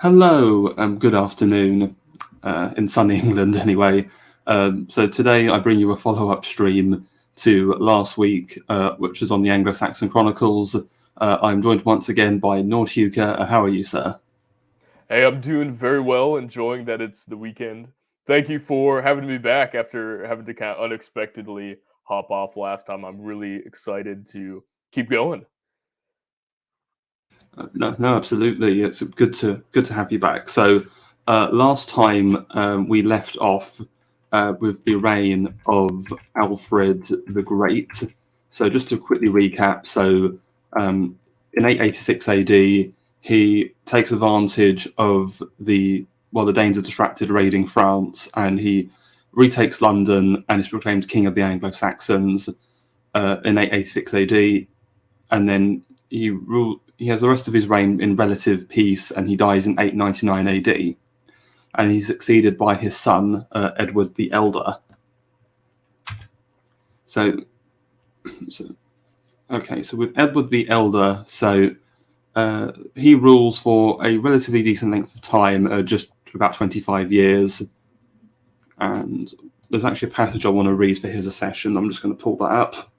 Hello, good afternoon, in sunny England anyway. So today I bring you a follow-up stream to last week, which was on the Anglo-Saxon Chronicles. I'm joined once again by Nordhugr. How are you, sir? Hey, I'm doing very well, enjoying that it's the weekend. Thank you for having me back after having to kind of unexpectedly hop off last time. I'm really excited to keep going. No, absolutely. It's good to have you back. So last time we left off with the reign of Alfred the Great. So just to quickly recap, in 886 AD, he takes advantage of the Danes are distracted raiding France, and he retakes London and is proclaimed king of the Anglo-Saxons in 886 AD, and then he has the rest of his reign in relative peace, and he dies in 899 AD, and he's succeeded by his son Edward the Elder. So, so okay, so with Edward the Elder, he rules for a relatively decent length of time, just about 25 years, and there's actually a passage I want to read for his accession. I'm just going to pull that up.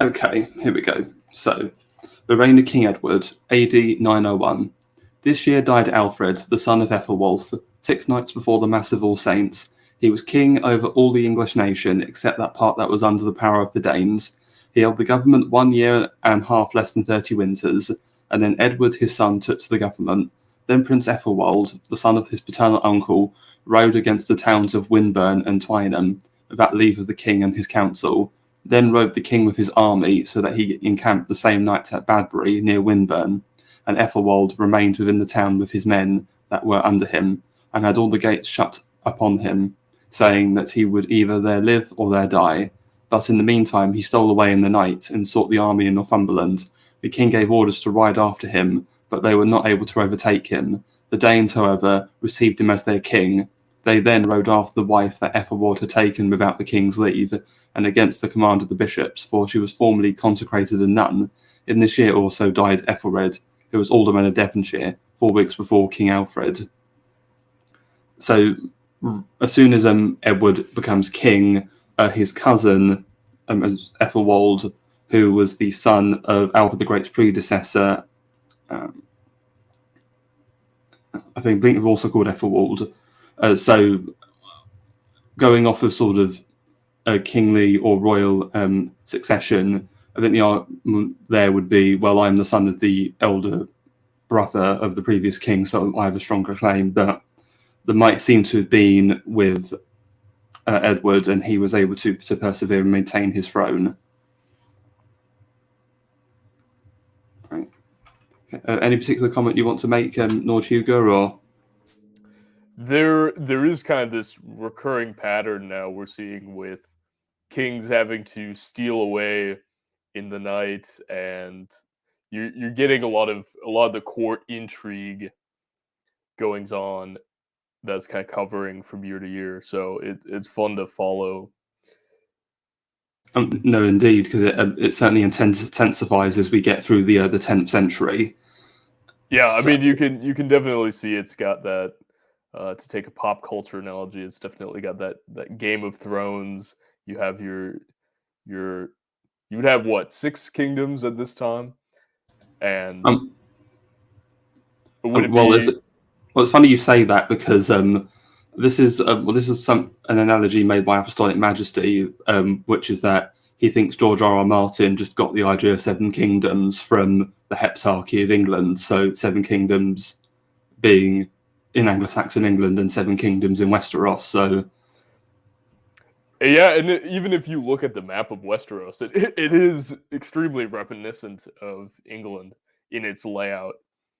Okay, here we go. So, the reign of King Edward, AD 901. This year died Alfred, the son of Ethelwulf, 6 nights before the Mass of All Saints. He was king over all the English nation, except that part that was under the power of the Danes. He held the government 1 year and half less than 30 winters, and then Edward his son took to the government. Then Prince Ethelwald, the son of his paternal uncle, rode against the towns of Winburn and Twynham, without leave of the king and his council. Then rode the king with his army, so that he encamped the same night at Badbury, near Winburn, and Ethelwald remained within the town with his men that were under him, and had all the gates shut upon him, saying that he would either there live or there die. But in the meantime he stole away in the night, and sought the army in Northumberland. The king gave orders to ride after him, but they were not able to overtake him. The Danes, however, received him as their king. They then rode after the wife that Ethelwald had taken without the king's leave, and against the command of the bishops, for she was formerly consecrated a nun. In this year also died Ethelred, who was alderman of Devonshire, 4 weeks before King Alfred. So as soon as Edward becomes king, his cousin, Ethelwald, who was the son of Alfred the Great's predecessor, I think we've also called Ethelwald. So going off of sort of a kingly or royal succession, I think the argument there would be, well, I'm the son of the elder brother of the previous king, so I have a stronger claim. But there might seem to have been with Edward, and he was able to persevere and maintain his throne. Right. Any particular comment you want to make, Nordhugr, or? There is kind of this recurring pattern now we're seeing with kings having to steal away in the night, and you're getting a lot of the court intrigue goings on that's kind of covering from year to year. So it's fun to follow. No, indeed, because it certainly intensifies as we get through the 10th century. Yeah, I So, mean you can definitely see it's got that. To take a pop culture analogy, it's definitely got that Game of Thrones. You have your you would have what, six kingdoms at this time, and um, would it well, be? it's funny you say that, because this is an analogy made by Apostolic Majesty, which is that he thinks George R.R. Martin just got the idea of seven kingdoms from the Heptarchy of England. So seven kingdoms being in Anglo-Saxon England and seven kingdoms in Westeros. So Yeah, and even if you look at the map of Westeros, it is extremely reminiscent of England in its layout.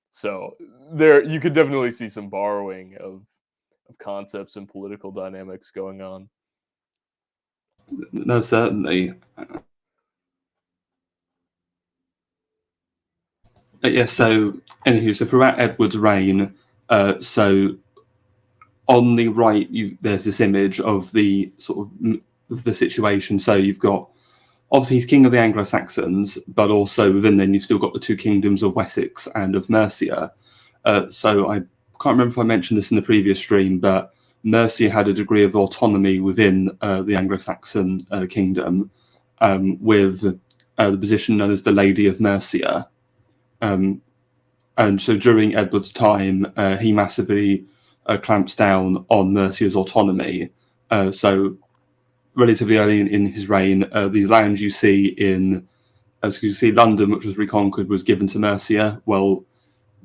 So there, you could definitely see some borrowing of concepts and political dynamics going on. No, certainly. Yes. So, anywho, so throughout Edward's reign, so on the right, there's this image of the sort of the situation. So you've got obviously he's king of the Anglo-Saxons, but also within then you've still got the two kingdoms of Wessex and of Mercia. So I can't remember if I mentioned this in the previous stream, but Mercia had a degree of autonomy within the Anglo-Saxon kingdom, with the position known as the Lady of Mercia. And so during Edward's time, he massively clamps down on Mercia's autonomy. So relatively early in his reign, these lands you see in, as you see, London, which was reconquered, was given to Mercia. Well,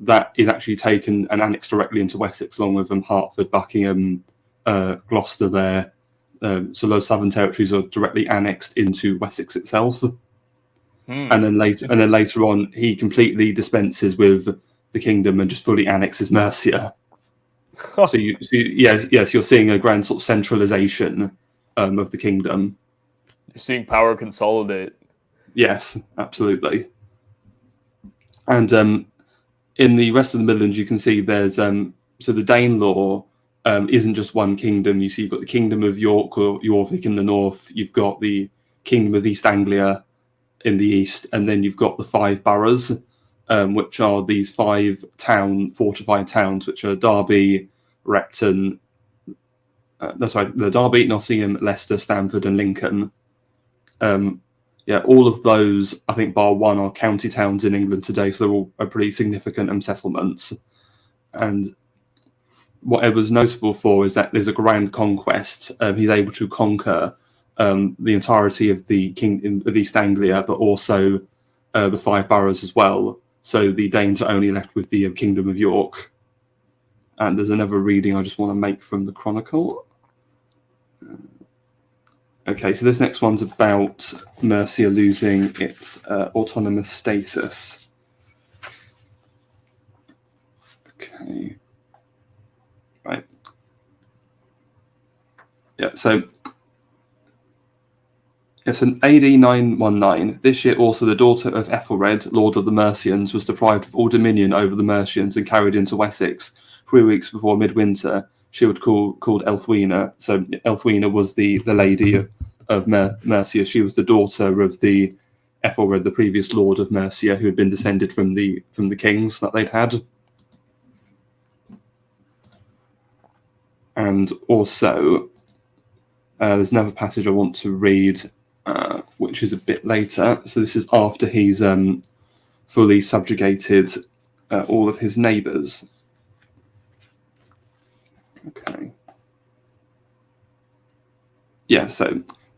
that is actually taken and annexed directly into Wessex, along with Hertford, Buckingham, Gloucester there. So those southern territories are directly annexed into Wessex itself. And then later on, he completely dispenses with the kingdom and just fully annexes Mercia. So yes, you're seeing a grand sort of centralization of the kingdom. You're seeing power consolidate. Yes, absolutely. And in the rest of the Midlands, you can see there's so the Danelaw isn't just one kingdom. You see, you've got the Kingdom of York or Yorvik in the north. You've got the Kingdom of East Anglia in the east, and then you've got the 5 boroughs, which are these 5 fortified towns, which are Derby, Repton, the Derby, Nottingham, Leicester, Stamford, and Lincoln. All of those, I think, bar one, are county towns in England today, so they're all pretty significant settlements. And what Edward's notable for is that there's a grand conquest. He's able to conquer the entirety of the Kingdom of East Anglia, but also the 5 boroughs as well. So the Danes are only left with the Kingdom of York. And there's another reading I just want to make from the Chronicle. Okay, so this next one's about Mercia losing its autonomous status. Okay. Right. Yeah, so yes, in AD 919, this year also the daughter of Ethelred, Lord of the Mercians, was deprived of all dominion over the Mercians and carried into Wessex 3 weeks before midwinter. She was called Elfwina. So Elfwina was the lady of Mercia. She was the daughter of the Ethelred, the previous lord of Mercia, who had been descended from the kings that they'd had. And also, there's another passage I want to read, which is a bit later. So this is after he's fully subjugated all of his neighbours. Okay. Yeah, so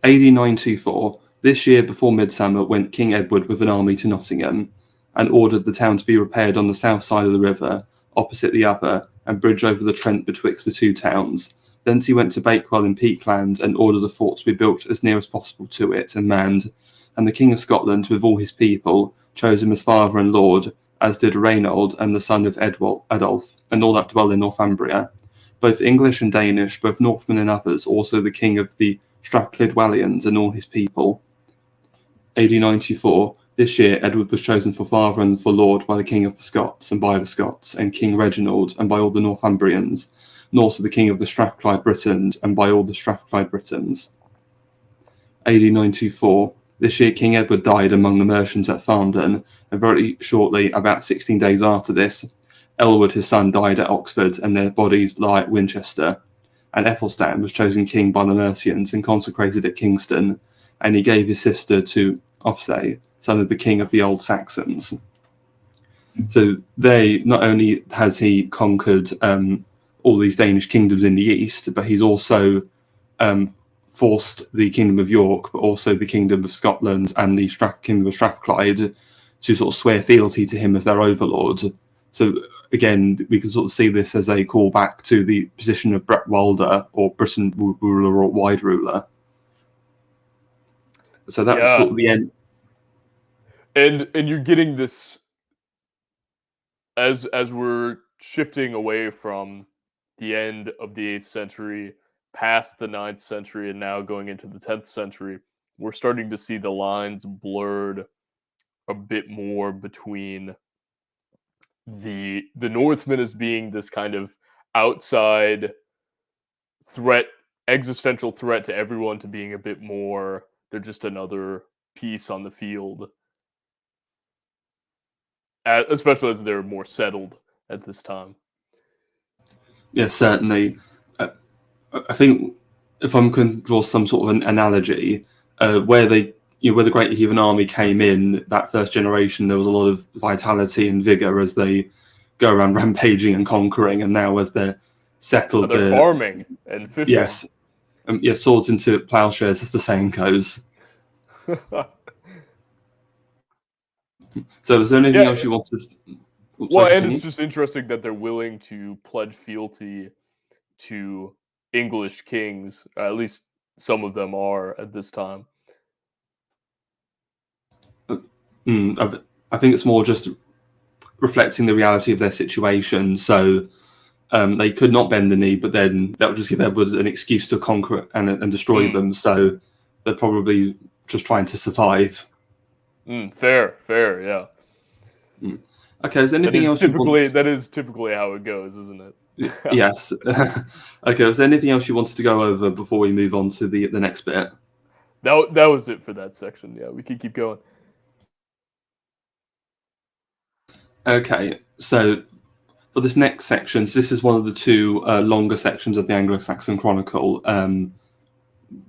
AD 924, this year before midsummer, went King Edward with an army to Nottingham and ordered the town to be repaired on the south side of the river, opposite the other, and bridge over the Trent betwixt the 2 towns. Thence he went to Bakewell in Peakland and ordered the fort to be built as near as possible to it and manned. And the King of Scotland, with all his people, chose him as father and lord, as did Reynold and the son of Adolf, and all that dwell in Northumbria. Both English and Danish, both Northmen and others, also the king of the Strathclyde-Wallians and all his people. AD 94, this year Edward was chosen for father and for lord by the king of the Scots and by the Scots, and King Reginald and by all the Northumbrians, and also the king of the Strathclyde Britons and by all the Strathclyde Britons. AD 924, this year King Edward died among the merchants at Farndon, and very shortly, about 16 days after this, Elwood, his son, died at Oxford, and their bodies lie at Winchester. And Ethelstan was chosen king by the Mercians and consecrated at Kingston, and he gave his sister to Ofsay, son of the king of the old Saxons. So not only has he conquered all these Danish kingdoms in the east, but he's also forced the Kingdom of York, but also the Kingdom of Scotland and the Kingdom of Strathclyde to sort of swear fealty to him as their overlord. So again, we can sort of see this as a callback to the position of Bretwalda, or Britain ruler or wide ruler. So that was sort of the end. And you're getting this as we're shifting away from the end of the 8th century past the 9th century and now going into the 10th century, we're starting to see the lines blurred a bit more between the Northmen as being this kind of outside threat, existential threat to everyone, to being a bit more, they're just another piece on the field, especially as they're more settled at this time. Yes, certainly. I think if I can draw some sort of an analogy, where the Great Heathen Army came in, that first generation, there was a lot of vitality and vigor as they go around rampaging and conquering, and now as they're settled, they're farming and fishing. Yes, swords into plowshares, as the saying goes. So, is there anything else you want to? Well, and it's just interesting that they're willing to pledge fealty to English kings. At least some of them are at this time. I think it's more just reflecting the reality of their situation. So they could not bend the knee, but then that would just give Edward an excuse to conquer and destroy them. So they're probably just trying to survive. Fair, yeah. Okay, is there anything else? That is typically how it goes, isn't it? Yes. Okay, is there anything else you wanted to go over before we move on to the next bit? That was it for that section. Yeah, we can keep going. Okay, so for this next section, so this is one of the two longer sections of the Anglo-Saxon Chronicle.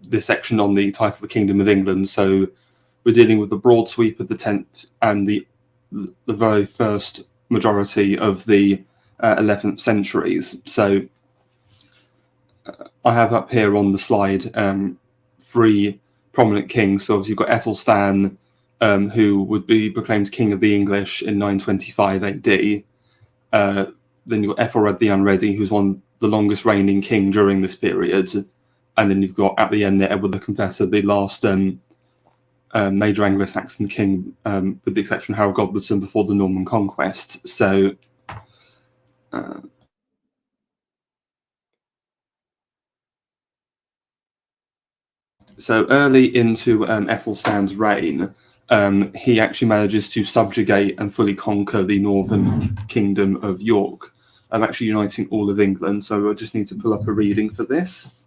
This section on the title of the Kingdom of England. So we're dealing with the broad sweep of the 10th and the very first majority of the 11th centuries. So I have up here on the slide 3 prominent kings. So obviously you've got Aethelstan, who would be proclaimed King of the English in 925 AD. Then you've got Ethelred the Unready, who's the longest reigning king during this period. And then you've got, at the end there, Edward the Confessor, the last major Anglo-Saxon king, with the exception of Harold Godwinson before the Norman conquest. So early into Ethelstan's reign, he actually manages to subjugate and fully conquer the northern kingdom of York, actually uniting all of England. So I just need to pull up a reading for this.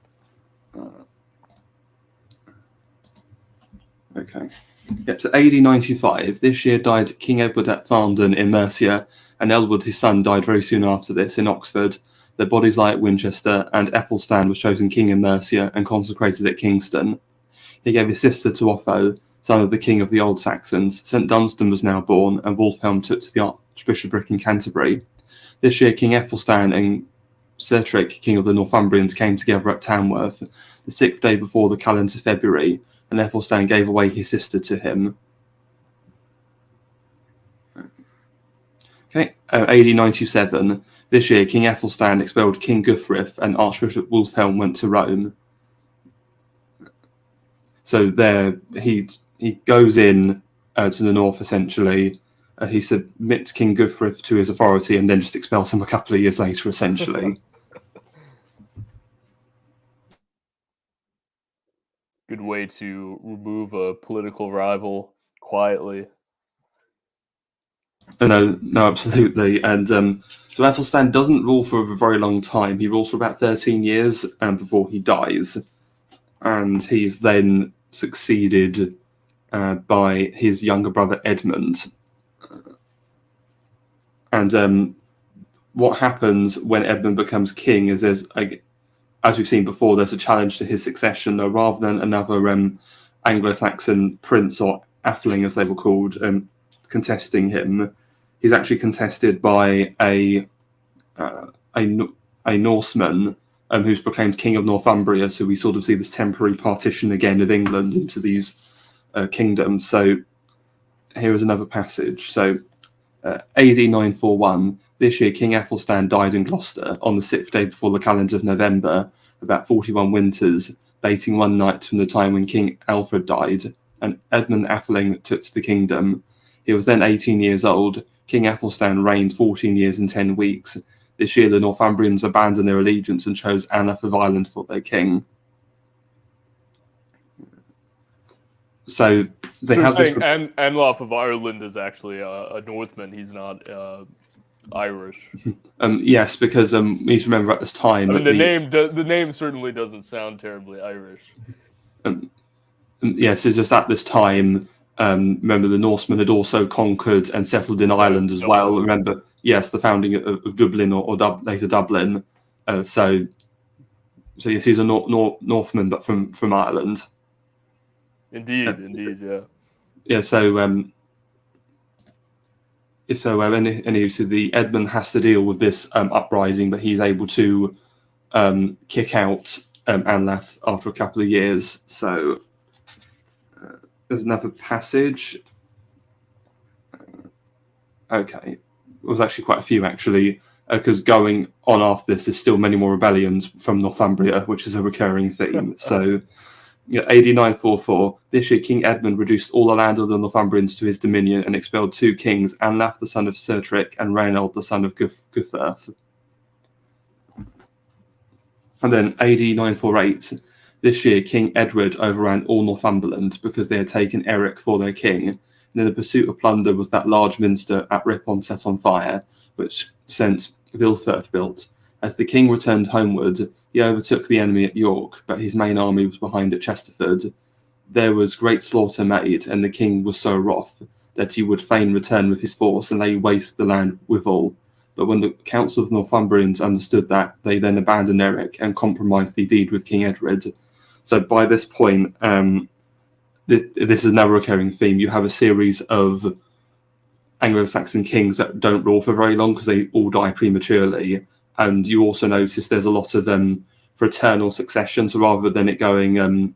Okay. Yep, so AD 95. This year died King Edward at Farndon in Mercia, and Edward, his son, died very soon after this in Oxford. Their bodies lie at Winchester, and Aethelstan was chosen king in Mercia and consecrated at Kingston. He gave his sister to Otho, son of the king of the Old Saxons. St Dunstan was now born, and Wulfhelm took to the archbishopric in Canterbury. This year King Aethelstan and Certric, king of the Northumbrians, came together at Tamworth, the 6th day before the calendar February, and Aethelstan gave away his sister to him. Okay, AD 97. This year, King Aethelstan expelled King Guthric, and Archbishop Wulfhelm went to Rome. So there, he goes in to the north, essentially. He submits King Guthric to his authority and then just expels him a couple of years later, essentially. Good way to remove a political rival quietly. No, absolutely. And so Aethelstan doesn't rule for a very long time. He rules for about 13 years before he dies. And he's then succeeded by his younger brother Edmund. And what happens when Edmund becomes king is as we've seen before, there's a challenge to his succession, though, rather than another Anglo-Saxon prince, or atheling as they were called, contesting him. He's actually contested by a Norseman who's proclaimed King of Northumbria. So we sort of see this temporary partition again of England into these kingdoms. So here is another passage. So AD 941. This year, King Aethelstan died in Gloucester on the 6th day before the calendar of November, about 41 winters, dating one night from the time when King Alfred died, and Edmund Atheling took to the kingdom. He was then 18 years old. King Aethelstan reigned 14 years and 10 weeks. This year, the Northumbrians abandoned their allegiance and chose Anlaf of Ireland for their king. So they have this. Anlaf of Ireland is actually a Northman. He's not Irish. Yes, because you need to remember at this time. I mean, the name certainly doesn't sound terribly Irish. Yes, it's just at this time. Remember, the Norsemen had also conquered and settled in Ireland as well. Remember, yes, the founding of Dublin or later Dublin. So yes, he's a Northman, but from Ireland. Indeed, yeah. Yeah, so the Edmund has to deal with this uprising, but he's able to kick out Anlaf after a couple of years. So there's another passage. Okay, it was actually quite a few actually, because going on after this, there's still many more rebellions from Northumbria, which is a recurring theme. So, AD 944, this year King Edmund reduced all the land of the Northumbrians to his dominion and expelled 2 kings, Anlaf the son of Sertric and Reinald the son of Guthurth. And then AD 948, this year King Edward overran all Northumberland because they had taken Eric for their king. And in the pursuit of plunder was that large minster at Ripon set on fire, which St. Vilfirth built. As the king returned homeward, he overtook the enemy at York, but his main army was behind at Chesterford. There was great slaughter made, and the king was so wroth that he would fain return with his force and lay waste the land withal. But when the council of Northumbrians understood that, they then abandoned Eric and compromised the deed with King Edward. So by this point, this is another recurring theme. You have a series of Anglo-Saxon kings that don't rule for very long because they all die prematurely. And you also notice there's a lot of fraternal succession. So rather than it going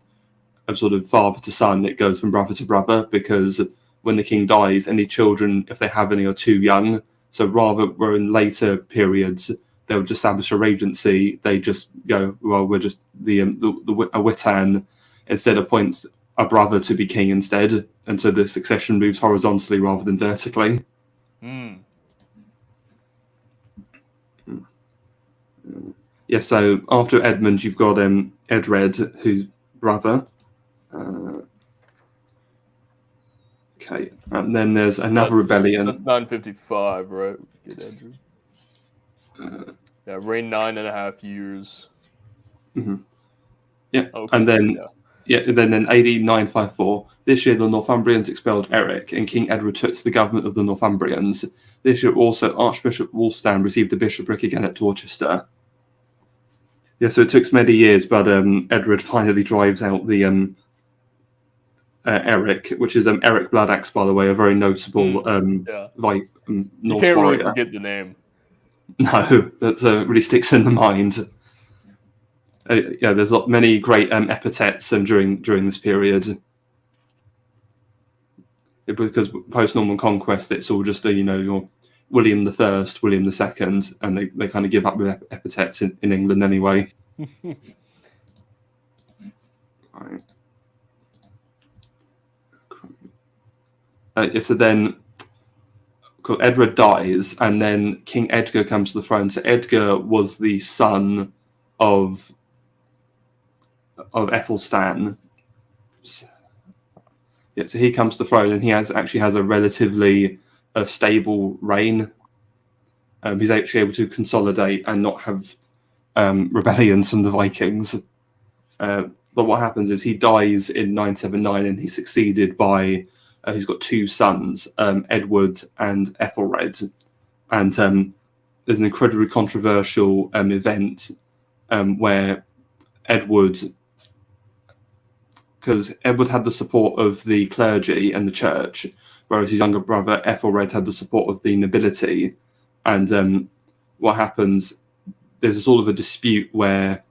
sort of father to son, it goes from brother to brother, because when the king dies, any children, if they have any, are too young. So rather, where in later periods they would establish a regency, they just go, well, we're just a Witan instead appoints a brother to be king instead, and so the succession moves horizontally rather than vertically. Yeah, so after Edmund, you've got Edred, who's brother. Okay, and then there's another rebellion. That's 955, right? Get Edred. Yeah, reigned 9.5 years. Mm-hmm. Yeah, okay. And then then AD 954. This year, the Northumbrians expelled Eric, and King Edward took to the government of the Northumbrians. This year, also Archbishop Wulfstan received a bishopric again at Dorchester. Yeah, so it took many years, but Edward finally drives out the Eric, which is Eric Bloodaxe, by the way, a very notable Norse warrior. You can't really forget the name. No, that really sticks in the mind. There's many great epithets during this period. Because post-Norman conquest, it's all just your William I, William II, and they kind of give up with epithets in England anyway. Right. So then Edward dies, and then King Edgar comes to the throne. So Edgar was the son of Ethelstan. So he comes to the throne, and he actually has a relatively stable reign. He's actually able to consolidate and not have rebellions from the Vikings. But what happens is he dies in 979, and he's succeeded by he's got 2 sons, Edward and Ethelred. And there's an incredibly controversial event where Edward, because Edward had the support of the clergy and the church, whereas his younger brother Ethelred had the support of the nobility. And what happens, there's a sort of a dispute where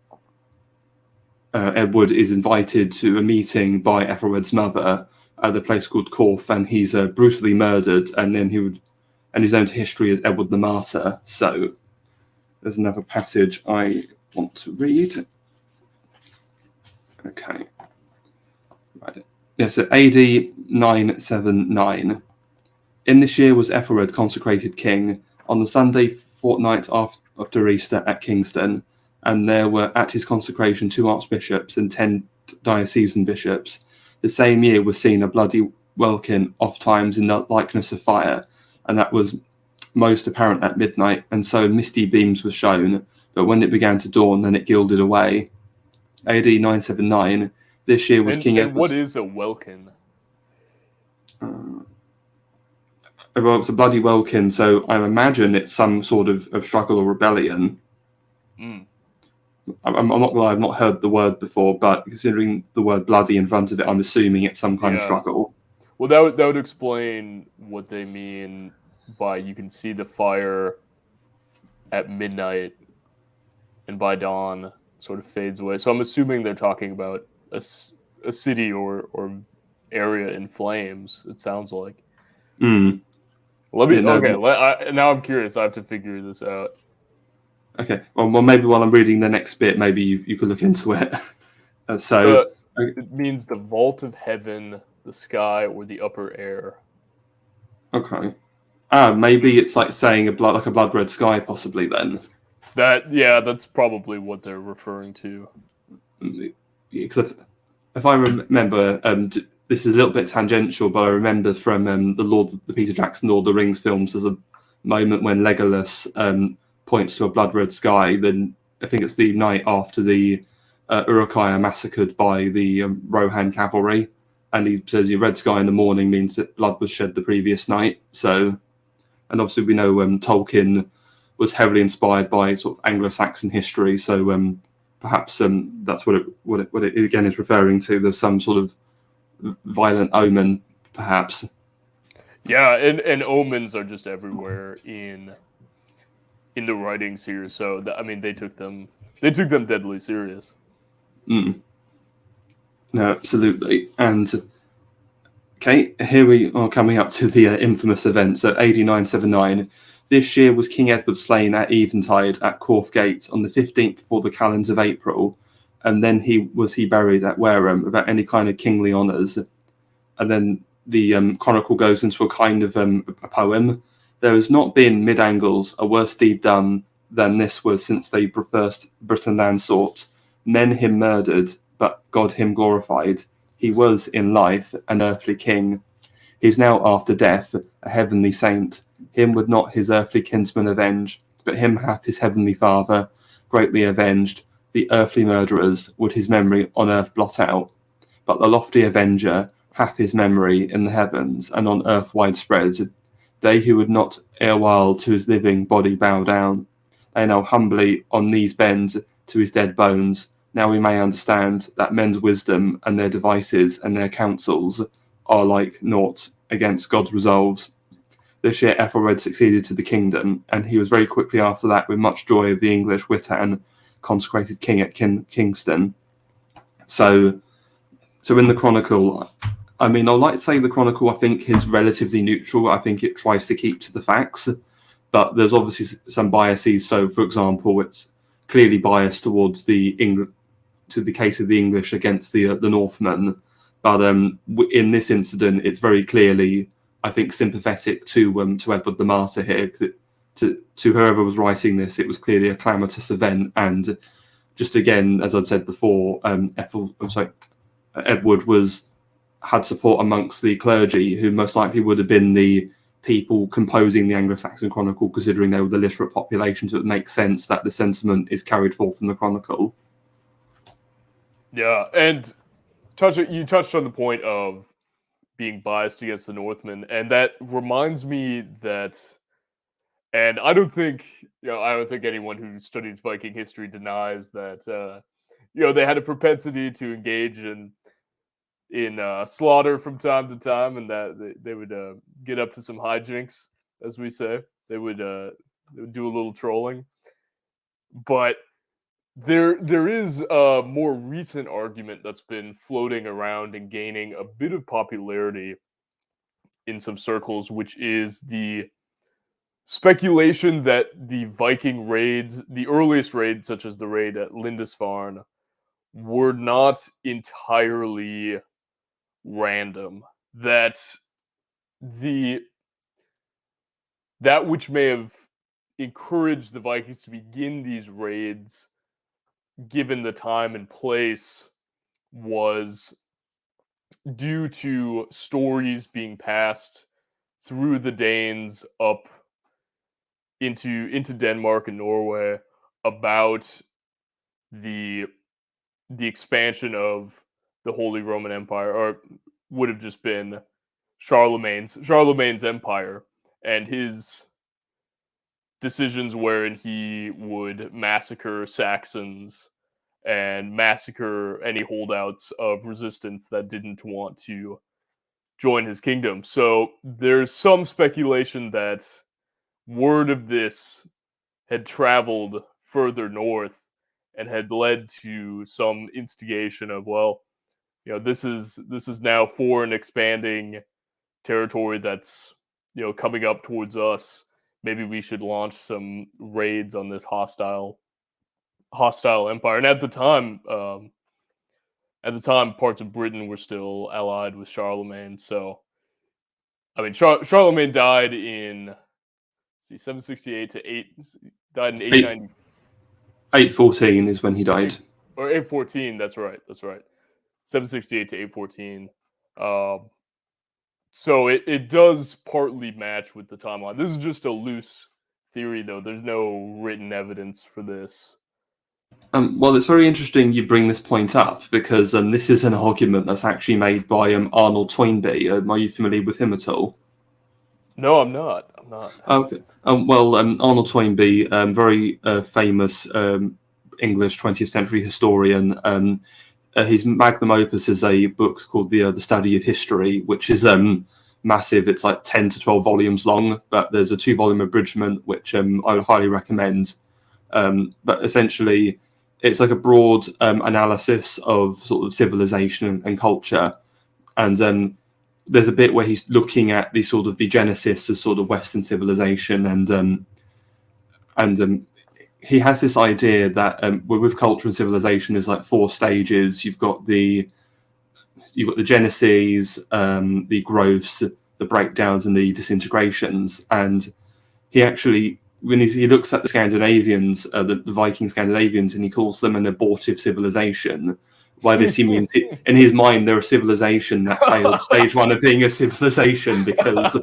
Edward is invited to a meeting by Ethelred's mother at the place called Corfe, and he's brutally murdered, and then he's known to history as Edward the Martyr. So there's another passage I want to read. Okay. Right. Yeah, so AD 979. In this year was Ethelred consecrated king. On the Sunday fortnight after Easter at Kingston, and there were at his consecration 2 archbishops and 10 diocesan bishops. The same year was seen a bloody welkin oft times in the likeness of fire, and that was most apparent at midnight, and so misty beams were shown, but when it began to dawn, then it gilded away. AD 979, this year was King And Edward's... what is a welkin? Well, it's a bloody welkin, so I imagine it's some sort of struggle or rebellion. Mm. I'm not gonna lie, I've not heard the word before, but considering the word bloody in front of it, I'm assuming it's some kind of struggle. Well, that would explain what they mean by you can see the fire at midnight, and by dawn it sort of fades away. So I'm assuming they're talking about a city or area in flames. It sounds like. Mm. Let me now I'm curious. I have to figure this out. Okay. Well, maybe while I'm reading the next bit, maybe you could look into it. It means the vault of heaven, the sky, or the upper air. Okay. Maybe it's like saying a blood red sky, possibly then. That's probably what they're referring to. Because if I remember, this is a little bit tangential, but I remember from the Peter Jackson Lord of the Rings films, there's a moment when Legolas points to a blood red sky. Then I think it's the night after the Uruk-hai are massacred by the Rohan cavalry, and he says, "Your red sky in the morning means that blood was shed the previous night." So, and obviously we know Tolkien was heavily inspired by sort of Anglo-Saxon history, so perhaps that's what it again is referring to. There's some sort of violent omen, perhaps. Yeah, and omens are just everywhere in the writings here. So I mean, they took them deadly serious. Mm. No, absolutely. And okay, here we are coming up to the infamous event. So AD 979. This year was King Edward slain at eventide at Corfe Gate on the 15th before the calends of April, and then he was buried at Wareham without any kind of kingly honours. And then the chronicle goes into a kind of a poem. There has not been mid-Angles a worse deed done than this was since they first Britain land sought. Men him murdered, but God him glorified. He was in life an earthly king. He is now after death a heavenly saint. Him would not his earthly kinsman avenge, but him hath his heavenly Father greatly avenged. The earthly murderers would his memory on earth blot out, but the lofty avenger hath his memory in the heavens and on earth widespread. They who would not erewhile to his living body bow down, they now humbly on knees bend to his dead bones. Now we may understand that men's wisdom and their devices and their counsels are like naught against God's resolves. This year Ethelred succeeded to the kingdom, and he was very quickly after that, with much joy of the English Witan, consecrated king at Kingston. So in the Chronicle, I mean, I'd like to say the Chronicle, I think, is relatively neutral. I think it tries to keep to the facts, but there's obviously some biases. So, for example, it's clearly biased towards the case of the English against the Northmen. But in this incident, it's very clearly, I think, sympathetic to Edward the Martyr here. To whoever was writing this, it was clearly a calamitous event, and just again, as I'd said before, Edward had support amongst the clergy, who most likely would have been the people composing the Anglo-Saxon Chronicle, considering they were the literate population. So it makes sense that the sentiment is carried forth in the Chronicle. Yeah, and you touched on the point of being biased against the Northmen, and that reminds me that, and I don't think anyone who studies Viking history denies that they had a propensity to engage in slaughter from time to time, and that they would get up to some hijinks, as we say. They would do a little trolling, but there is a more recent argument that's been floating around and gaining a bit of popularity in some circles, which is the speculation that the Viking raids, the earliest raids, such as the raid at Lindisfarne, were not entirely random. That which may have encouraged the Vikings to begin these raids, given the time and place, was due to stories being passed through the Danes up into Denmark and Norway about the the expansion of the Holy Roman Empire, or would have just been Charlemagne's empire, and his decisions wherein he would massacre Saxons and massacre any holdouts of resistance that didn't want to join his kingdom. So there's some speculation that word of this had traveled further north and had led to some instigation of, well, this is now foreign expanding territory that's coming up towards us. Maybe we should launch some raids on this hostile empire. And at the time, parts of Britain were still allied with Charlemagne. So, I mean, Charlemagne died in 768 to 8. Died in 890. 814 is when he died. Or 814. That's right. 768 to 814. So it does partly match with the timeline. This is just a loose theory, though. There's no written evidence for this. Well, it's very interesting you bring this point up, because this is an argument that's actually made by Arnold Toynbee. Are you familiar with him at all? No, I'm not. Okay. Well, Arnold Toynbee, very famous English 20th century historian. His magnum opus is a book called The Study of History, which is massive. It's like 10 to 12 volumes long, but there's a 2-volume abridgment, which I would highly recommend. But essentially, it's like a broad analysis of sort of civilization and culture. And there's a bit where he's looking at the sort of the genesis of sort of Western civilization, and he has this idea that with culture and civilization, there's like 4 stages. You've got the genesis, the growths, the breakdowns, and the disintegrations. And he actually, when he looks at the Scandinavians, the Viking Scandinavians, and he calls them an abortive civilization. By this he means, in his mind, they're a civilization that failed stage 1 of being a civilization, because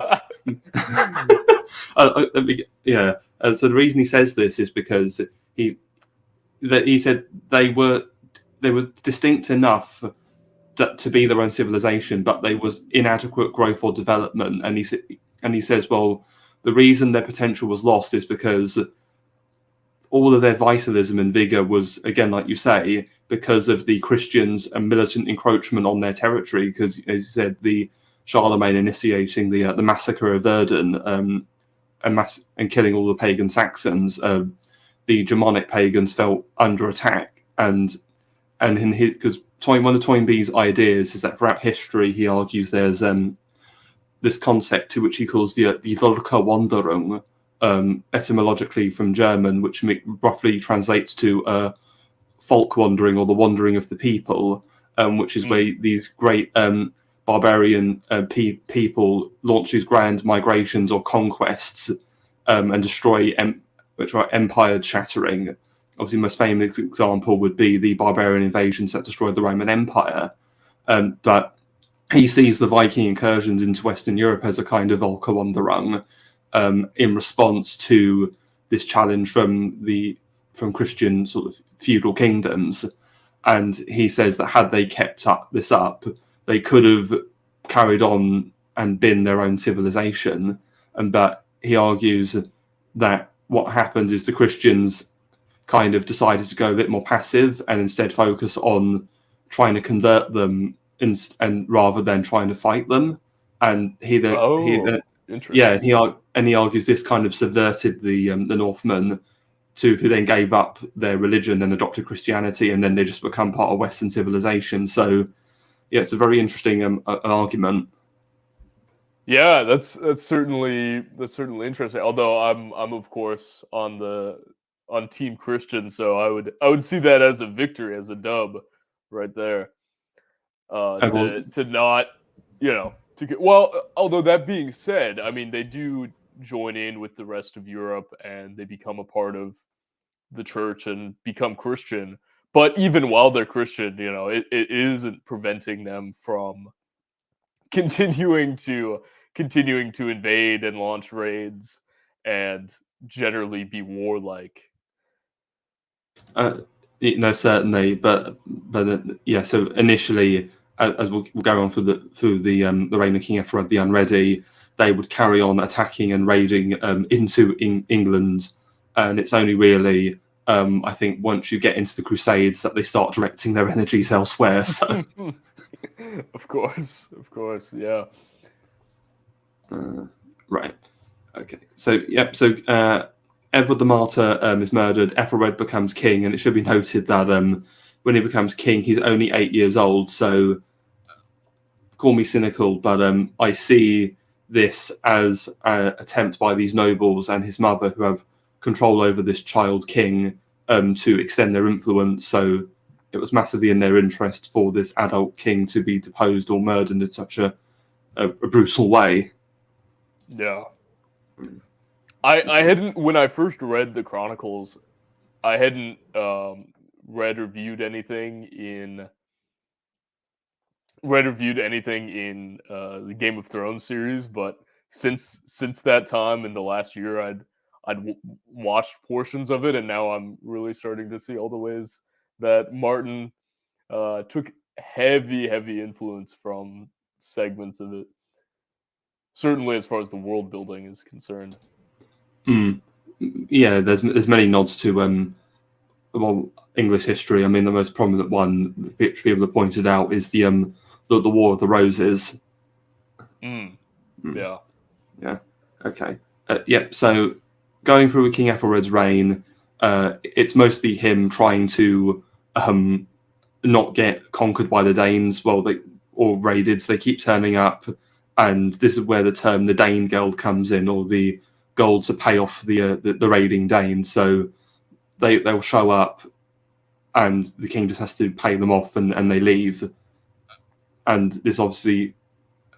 yeah. And so the reason he says this is because he said they were distinct enough to be their own civilization, but they was inadequate growth or development. And he says, well, the reason their potential was lost is because all of their vitalism and vigor was, again, like you say, because of the Christians and militant encroachment on their territory. Because, as you said, the Charlemagne initiating the massacre of Verdun, and killing all the pagan Saxons, the Germanic pagans felt under attack. And in his, because one of Toynbee's ideas is that throughout history, he argues there's this concept to which he calls the Völkerwanderung, etymologically from German, which roughly translates to folk wandering, or the wandering of the people, which is where these great barbarian people launch these grand migrations or conquests and destroy, which are empire shattering. Obviously, the most famous example would be the barbarian invasions that destroyed the Roman Empire. But he sees the Viking incursions into Western Europe as a kind of Völkerwanderung, in response to this challenge from Christian sort of feudal kingdoms. And he says that had they kept this up, they could have carried on and been their own civilization. But he argues that what happened is the Christians kind of decided to go a bit more passive and instead focus on trying to convert them, and rather than trying to fight them. And he argues this kind of subverted the Northmen, who then gave up their religion and adopted Christianity, and then they just become part of Western civilization. So, yeah, it's a very interesting argument. Yeah, that's certainly interesting. Although I'm of course on Team Christian, so I would see that as a victory, as a dub, right there. To not, well, although that being said, I mean, they do join in with the rest of Europe and they become a part of the church and become Christian. But even while they're Christian, it isn't preventing them from continuing to continuing to invade and launch raids and generally be warlike. Certainly, but yeah. So initially, as we'll go on through the reign of King Ethelred the Unready, they would carry on attacking and raiding into England, and it's only really I think once you get into the Crusades that they start directing their energies elsewhere. So Of course, yeah. right, okay. So yep. So Edward the Martyr is murdered. Ethelred becomes king, and it should be noted that when he becomes king, he's only 8 years old. So call me cynical, but I see this as an attempt by these nobles and his mother, who have control over this child king, to extend their influence. So it was massively in their interest for this adult king to be deposed or murdered in such a brutal way. Yeah. I hadn't, when I first read the Chronicles, I hadn't read or viewed anything in the Game of Thrones series, but since that time in the last year, I'd watched portions of it, and now I'm really starting to see all the ways that Martin took heavy influence from segments of it. Certainly, as far as the world building is concerned. Yeah, there's many nods to English history. I mean, the most prominent one which people have pointed out is the War of the Roses. Yeah. Yeah. Okay. Yep. So going through King Ethelred's reign, it's mostly him trying to not get conquered by the Danes. Or raided. So they keep turning up, and this is where the term the Dane Geld comes in, or the gold to pay off the raiding Danes. So they'll show up, and the king just has to pay them off, and they leave. And this obviously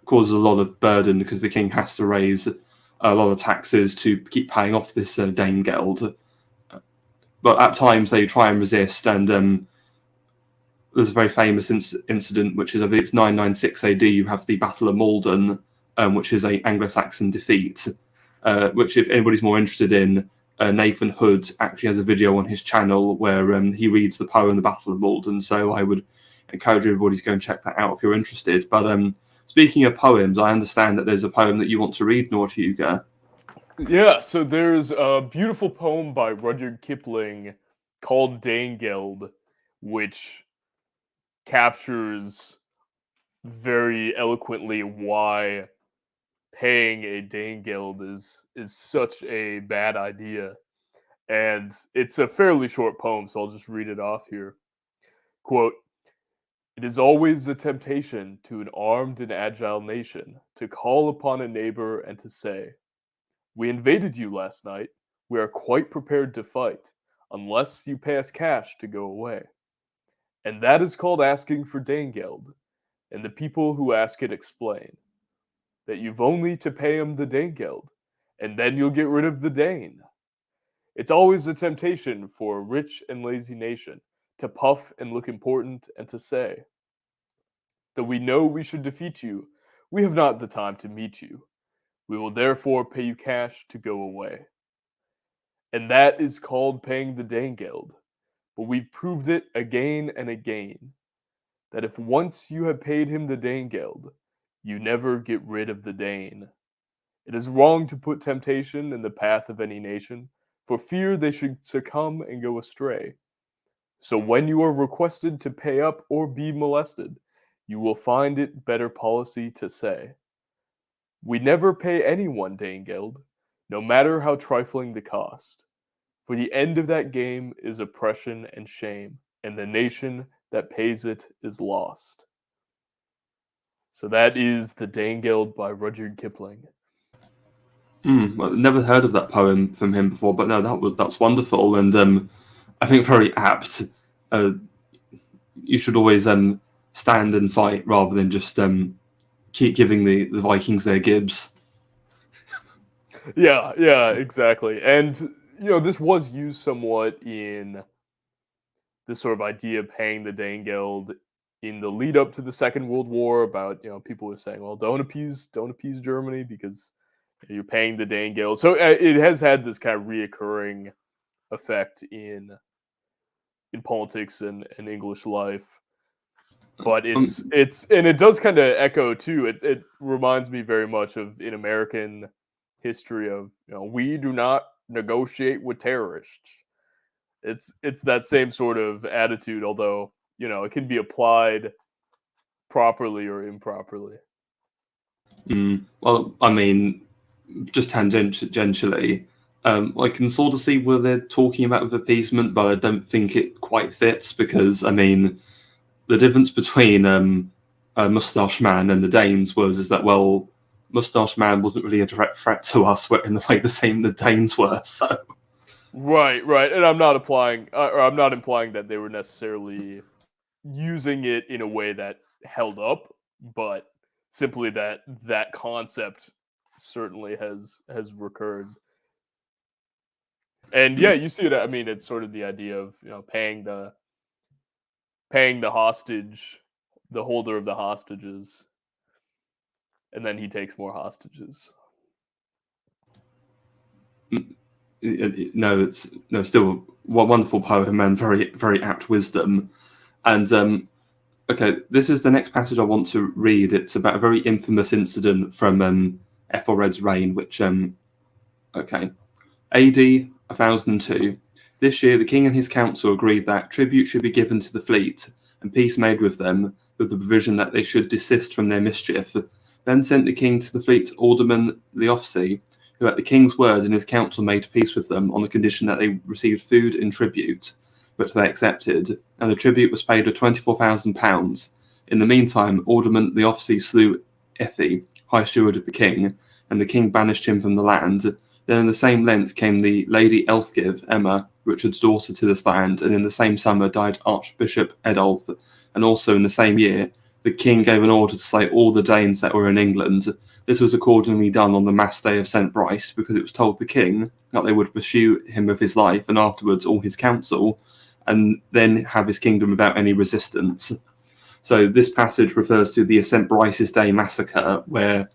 causes a lot of burden because the king has to raise a lot of taxes to keep paying off this Dane Geld. But at times they try and resist, and there's a very famous incident, which is, I think it's 996 AD. You have the Battle of Malden, which is a Anglo-Saxon defeat. Which, if anybody's more interested in, Nathan Hood actually has a video on his channel where he reads the poem "The Battle of Malden." So I would encourage everybody to go and check that out if you're interested. But speaking of poems, I understand that there's a poem that you want to read, Nordhugr. Yeah, so there's a beautiful poem by Rudyard Kipling called Danegeld, which captures very eloquently why paying a Danegeld is such a bad idea. And it's a fairly short poem, so I'll just read it off here. Quote, "It is always a temptation to an armed and agile nation to call upon a neighbor and to say, 'We invaded you last night. We are quite prepared to fight, unless you pay us cash to go away.' And that is called asking for Danegeld, and the people who ask it explain that you've only to pay 'em the Danegeld, and then you'll get rid of the Dane. It's always a temptation for a rich and lazy nation to puff and look important and to say, 'Though we know we should defeat you, we have not the time to meet you. We will therefore pay you cash to go away.' And that is called paying the Danegeld. But we've proved it again and again, that if once you have paid him the Danegeld, you never get rid of the Dane. It is wrong to put temptation in the path of any nation, for fear they should succumb and go astray. So when you are requested to pay up or be molested, you will find it better policy to say, 'We never pay anyone Danegeld, no matter how trifling the cost. For the end of that game is oppression and shame, and the nation that pays it is lost.'" So that is the Danegeld by Rudyard Kipling. I've never heard of that poem from him before, but no, that's wonderful, and I think very apt. You should always stand and fight rather than just keep giving the Vikings their gibs. Yeah, exactly. And this was used somewhat in this sort of idea of paying the Danegeld in the lead up to the Second World War. About people were saying, well, don't appease Germany because you're paying the Danegeld. So it has had this kind of reoccurring effect in politics and English life. But it's and it does kind of echo too. It reminds me very much of in American history of we do not negotiate with terrorists. It's that same sort of attitude, although it can be applied properly or improperly. Well, I mean, just tangentially, I can sort of see where they're talking about with appeasement, but I don't think it quite fits because, I mean, the difference between Moustache Man and the Danes is that, well, Moustache Man wasn't really a direct threat to us in the way the same the Danes were. So Right, and I'm not applying, or I'm not implying that they were necessarily using it in a way that held up, but simply that concept certainly has recurred. And yeah, you see it. I mean, it's sort of the idea of paying the hostage, the holder of the hostages, and then he takes more hostages. no, it's no still wonderful poem and very very apt wisdom. And okay, this is the next passage I want to read. It's about a very infamous incident from Ethelred's reign, which okay, AD 1002. This year, the king and his council agreed that tribute should be given to the fleet, and peace made with them, with the provision that they should desist from their mischief. Then sent the king to the fleet alderman Leofsy, who at the king's word and his council made peace with them on the condition that they received food in tribute, which they accepted, and the tribute was paid of £24,000. In the meantime, alderman Leofsy slew Ethi, high steward of the king, and the king banished him from the land. Then in the same length came the Lady Elfgive, Emma, Richard's daughter, to this land, and in the same summer died Archbishop Edulf, and also in the same year the king gave an order to slay all the Danes that were in England. This was accordingly done on the Mass Day of St. Brice, because it was told the king that they would pursue him with his life, and afterwards all his council, and then have his kingdom without any resistance. So this passage refers to the St. Brice's Day massacre, where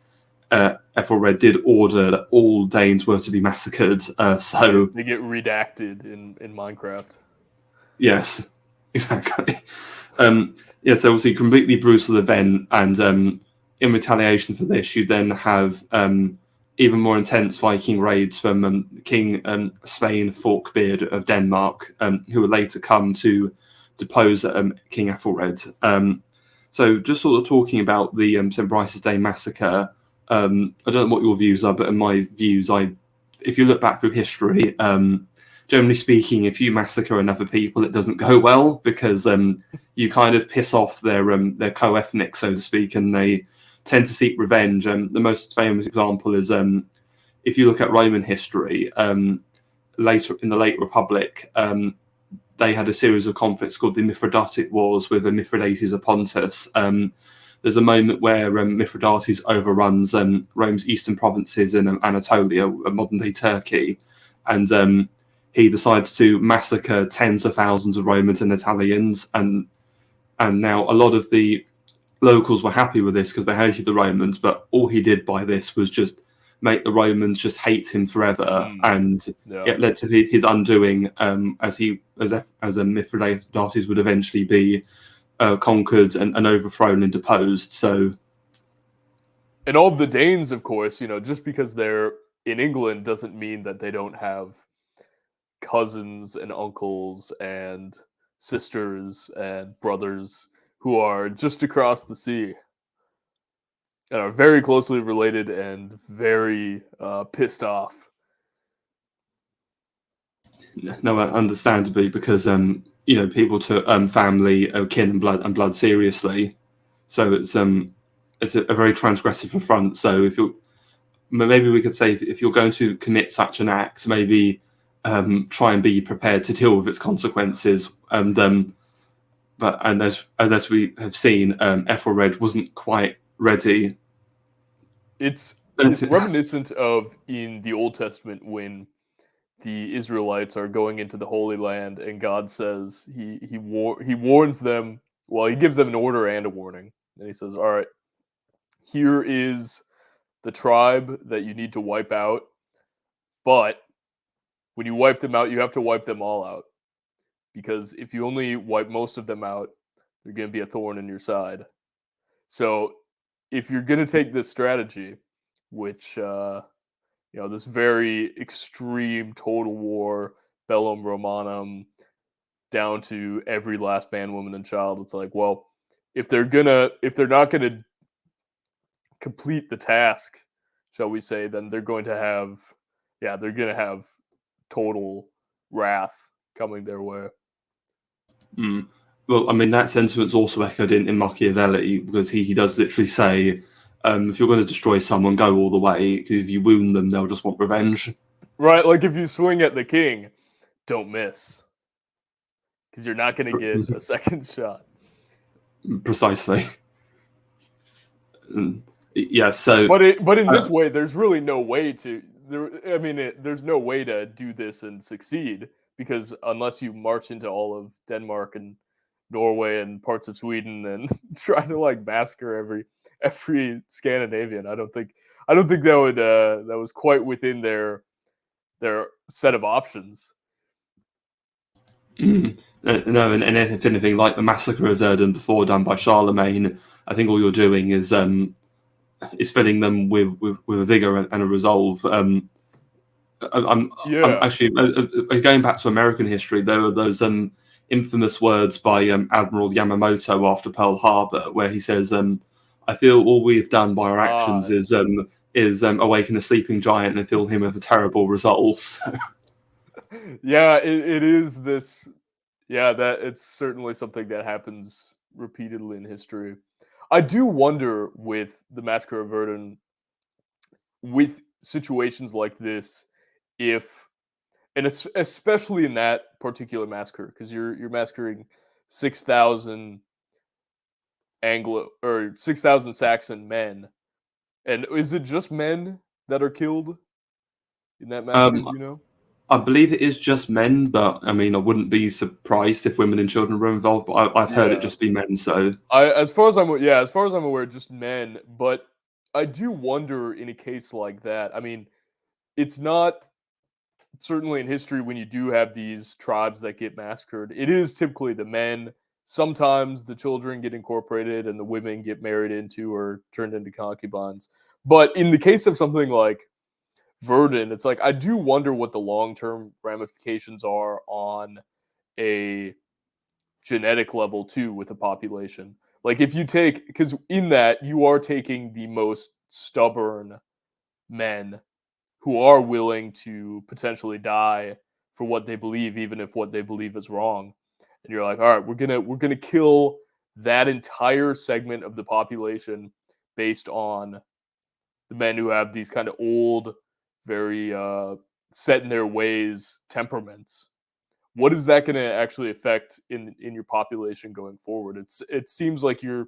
Ethelred did order that all Danes were to be massacred. So they get redacted in Minecraft. Yes, exactly. So obviously, completely brutal event, and in retaliation for this, you then have even more intense Viking raids from King Svein Forkbeard of Denmark, who would later come to depose King Ethelred. So just sort of talking about the St. Brice's Day massacre. I don't know what your views are, but in my views, if you look back through history, generally speaking, if you massacre enough people, it doesn't go well because you kind of piss off their co-ethnic, so to speak, and they tend to seek revenge. The most famous example is if you look at Roman history, later in the late Republic, they had a series of conflicts called the Mithridatic Wars with Mithridates of Pontus. There's a moment where Mithridates overruns Rome's eastern provinces in Anatolia, modern-day Turkey, and he decides to massacre tens of thousands of Romans and Italians. And now a lot of the locals were happy with this because they hated the Romans, but all he did by this was just make the Romans just hate him forever, and it led to his undoing, as Mithridates would eventually be conquered and overthrown and deposed. So, and all of the Danes, of course, just because they're in England doesn't mean that they don't have cousins and uncles and sisters and brothers who are just across the sea and are very closely related and very pissed off. No, understandably, because people took family, kin, and blood seriously. So it's a very transgressive affront. So maybe we could say if you're going to commit such an act, maybe try and be prepared to deal with its consequences. But as we have seen, Ethelred wasn't quite ready. It's it's reminiscent of in the Old Testament when the Israelites are going into the Holy Land, and God says he warns them. Well, he gives them an order and a warning, and he says, "All right, here is the tribe that you need to wipe out, but when you wipe them out, you have to wipe them all out, because if you only wipe most of them out, they're going to be a thorn in your side. So, if you're going to take this strategy, which this very extreme total war, bellum Romanum, down to every last man, woman, and child. It's like, well, if they're not gonna complete the task, shall we say, then they're going to have, they're gonna have total wrath coming their way. Mm. Well, I mean, that sentiment's also echoed in Machiavelli, because he does literally say, if you're going to destroy someone, go all the way, because if you wound them, they'll just want revenge. Right, like if you swing at the king, don't miss, because you're not going to get a second shot. Precisely. Yeah, so... But in this way, there's really no way to... there's no way to do this and succeed, because unless you march into all of Denmark and Norway and parts of Sweden and try to like massacre every Scandinavian, I don't think that was quite within their set of options. No, and if anything, like the massacre of Verdun before done by Charlemagne, I think all you're doing is filling them with a vigor and a resolve. I'm actually going back to American history. There were those infamous words by Admiral Yamamoto after Pearl Harbor, where he says, "I feel all we've done by our actions is awaken a sleeping giant and fill him with a terrible resolve." Yeah, it is this. Yeah, that it's certainly something that happens repeatedly in history. I do wonder with the Massacre of Verdun, with situations like this, and especially in that particular massacre, because you're massacring 6,000 or 6,000 Saxon men, and is it just men that are killed in that massacre? Do you know? I believe it is just men, but I mean, I wouldn't be surprised if women and children were involved. But I've heard it just be men. So, as far as I'm aware, just men. But I do wonder in a case like that. I mean, it's not certainly in history when you do have these tribes that get massacred. It is typically the men. Sometimes the children get incorporated and the women get married into or turned into concubines. But in the case of something like Verdun, it's like I do wonder what the long-term ramifications are on a genetic level too with the population. Like if you take, because in that you are taking the most stubborn men who are willing to potentially die for what they believe, even if what they believe is wrong. And you're like, all right, we're gonna kill that entire segment of the population based on the men who have these kind of old, very set in their ways temperaments. What is that going to actually affect in your population going forward? It seems like you're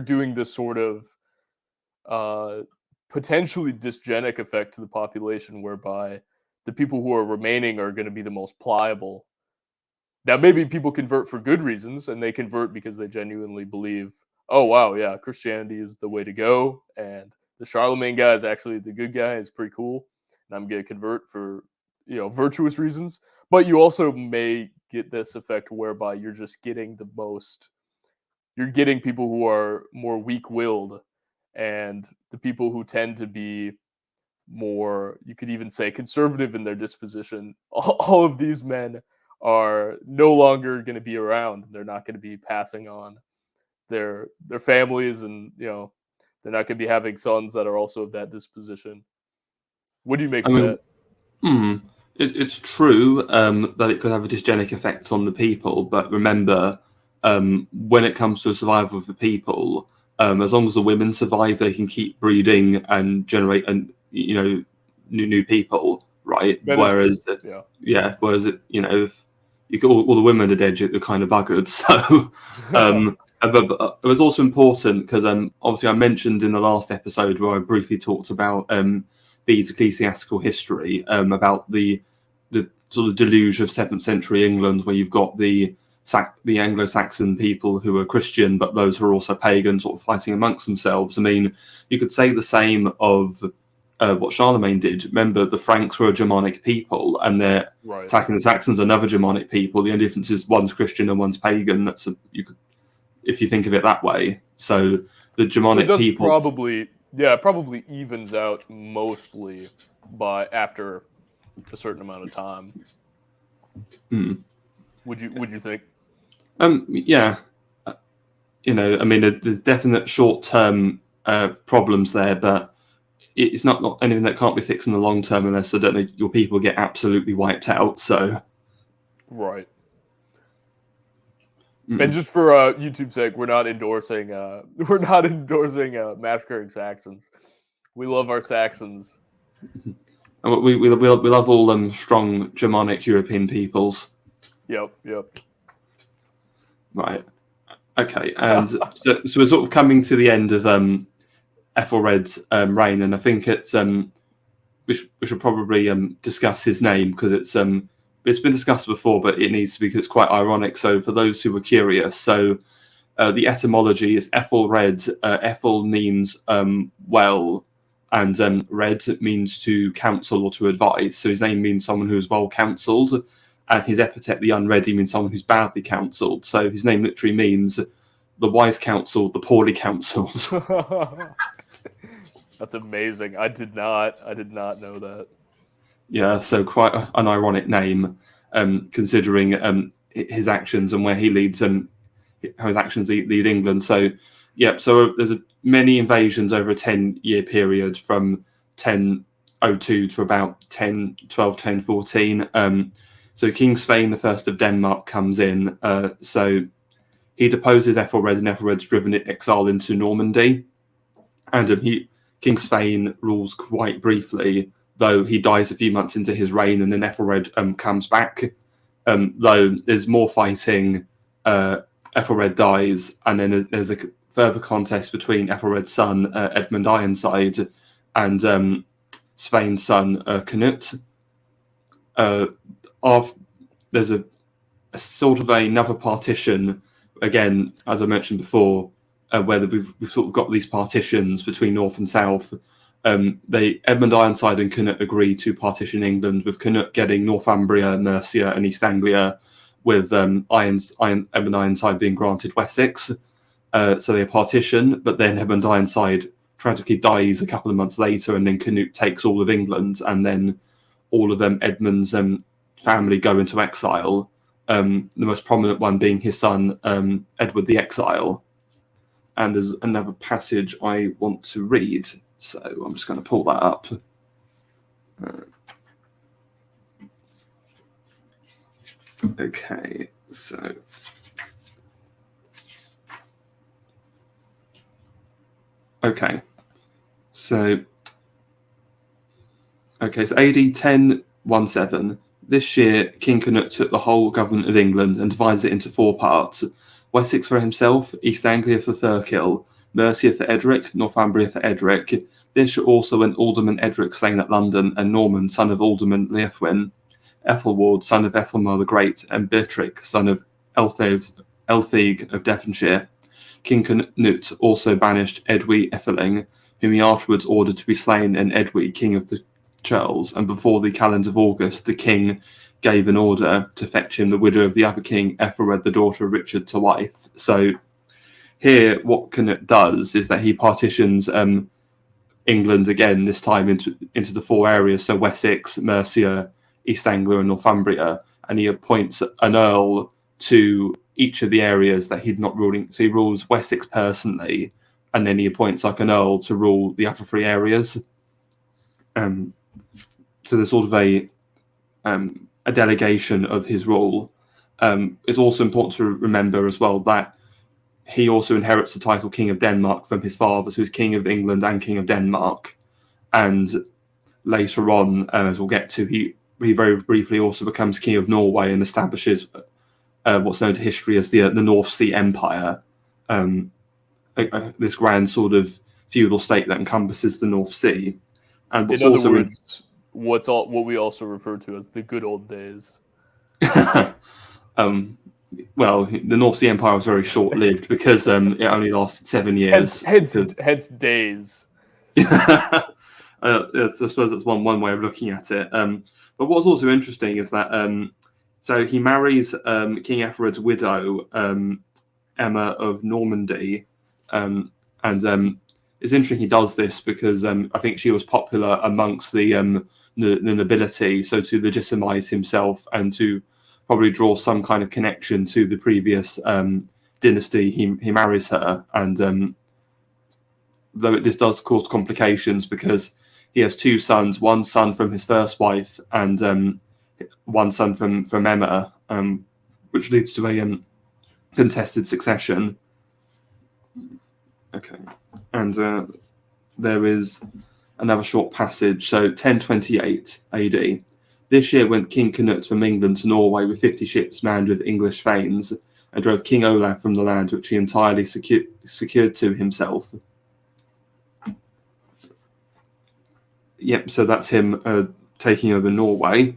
doing this sort of potentially dysgenic effect to the population, whereby the people who are remaining are going to be the most pliable. Now, maybe people convert for good reasons, and they convert because they genuinely believe, oh wow, yeah, Christianity is the way to go, and the Charlemagne guy is actually the good guy. Is pretty cool, and I'm going to convert for virtuous reasons. But you also may get this effect whereby you're just getting you're getting people who are more weak-willed, and the people who tend to be more, you could even say, conservative in their disposition. All of these men are no longer going to be around. They're not going to be passing on their families, and they're not going to be having sons that are also of that disposition. What do you make of that? It's true that it could have a dysgenic effect on the people, but remember, when it comes to survival of the people, as long as the women survive, they can keep breeding and generate new people, right? Whereas if if all the women are dead, you're kind of buggered. So But it was also important because obviously I mentioned in the last episode where I briefly talked about Bede's ecclesiastical history, about the sort of deluge of 7th century England, where you've got the Anglo-Saxon people who are Christian, but those who are also pagan, sort of fighting amongst themselves. I mean, you could say the same of what Charlemagne did. Remember, the Franks were a Germanic people, and they're attacking the Saxons, another Germanic people. The only difference is one's Christian and one's pagan. If you think of it that way. So the Germanic people probably evens out mostly by after a certain amount of time. Would you think? Yeah. I mean, there's definite short-term problems there, but it's not anything that can't be fixed in the long term unless, I don't know, your people get absolutely wiped out. So, right. And just for YouTube's sake, we're not endorsing massacring Saxons. We love our Saxons. We love all strong Germanic European peoples. Yep. Right. Okay. And so we're sort of coming to the end of Ethelred's reign, and I think it's we should probably discuss his name because it's been discussed before, but it needs to be because it's quite ironic. So for those who were curious, so the etymology is Ethelred. Ethel means well, and red means to counsel or to advise. So his name means someone who is well counselled, and his epithet, the unready, means someone who's badly counselled. So his name literally means the wise counselled, the poorly counselled. That's amazing. I did not know that. Yeah, so quite an ironic name, considering his actions and where he leads, how his actions lead England. So, yeah, so there's many invasions over a 10-year period from 1002 to about 1012, 1014. So King Svein I of Denmark comes in. So he deposes Ethelred, and Ethelred's driven exile into Normandy. And King Svein rules quite briefly, though he dies a few months into his reign, and then Ethelred comes back. Though there's more fighting, Ethelred dies, and then there's a further contest between Ethelred's son, Edmund Ironside, and Svein's son, Canute. There's a sort of another partition, again, as I mentioned before, where we've sort of got these partitions between North and South. Edmund Ironside and Canute agree to partition England, with Canute getting Northumbria, Mercia, and East Anglia, with Edmund Ironside being granted Wessex. So they partition, but then Edmund Ironside tragically dies a couple of months later, and then Canute takes all of England, and then all of Edmund's family go into exile. The most prominent one being his son, Edward the Exile. And there's another passage I want to read, so I'm just going to pull that up. Okay, so... Okay, so AD 1017. This year, King Canute took the whole government of England and divided it into 4 parts. Wessex for himself, East Anglia for Thurkill, Mercia for Edric, Northumbria for Edric. This also went Alderman Edric slain at London, and Norman, son of Alderman Leofwin, Ethelward, son of Ethelmar the Great, and Beorhtric, son of Elfig of Devonshire. King Canute also banished Edwy Etheling, whom he afterwards ordered to be slain, and Edwy, king of the Churls, and before the calends of August, the king gave an order to fetch him the widow of the other king, Ethelred, the daughter of Richard, to wife. So here, what Canute does is that he partitions England again, this time into the 4 areas, so Wessex, Mercia, East Anglia, and Northumbria, and he appoints an earl to each of the areas that he'd not ruling. So he rules Wessex personally, and then he appoints like an earl to rule the other 3 areas. So there's sort of a delegation of his rule. It's also important to remember as well that he also inherits the title King of Denmark from his father, so he's King of England and King of Denmark. And later on, as we'll get to, he very briefly also becomes King of Norway and establishes what's known to history as the North Sea Empire. this grand sort of feudal state that encompasses the North Sea. And what's In other also words, what we also refer to as the good old days. well, the North Sea Empire was very short-lived because it only lasted 7 years. Hence days. I suppose that's one way of looking at it. But what's also interesting is that so he marries King Ethelred's widow, Emma of Normandy, and it's interesting he does this because I think she was popular amongst the nobility, so to legitimize himself and to probably draw some kind of connection to the previous dynasty, he marries her, and though this does cause complications because he has two sons, one son from his first wife and one son from Emma, which leads to a contested succession. Okay, and there is another short passage. So 1028 AD. This year went King Canute from England to Norway with 50 ships manned with English thanes, and drove King Olaf from the land which he entirely secured to himself. Yep, so that's him taking over Norway.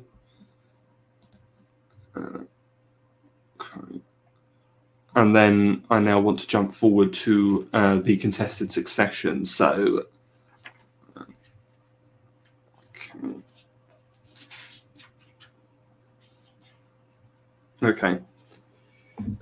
Okay. And then I now want to jump forward to the contested succession. So, okay.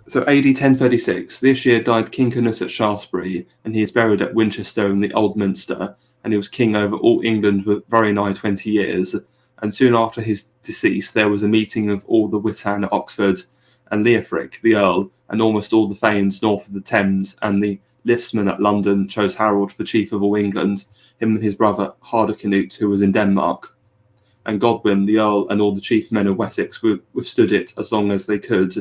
So AD 1036. This year died King Canute at Shaftesbury, and he is buried at Winchester in the Old Minster. And he was king over all England for very nigh 20 years. And soon after his decease, there was a meeting of all the Witan at Oxford, and Leofric, the Earl, and almost all the thanes north of the Thames, and the Liftsmen at London chose Harold for chief of all England, him and his brother Hardicanute, who was in Denmark. And Godwin, the Earl, and all the chief men of Wessex withstood it as long as they could.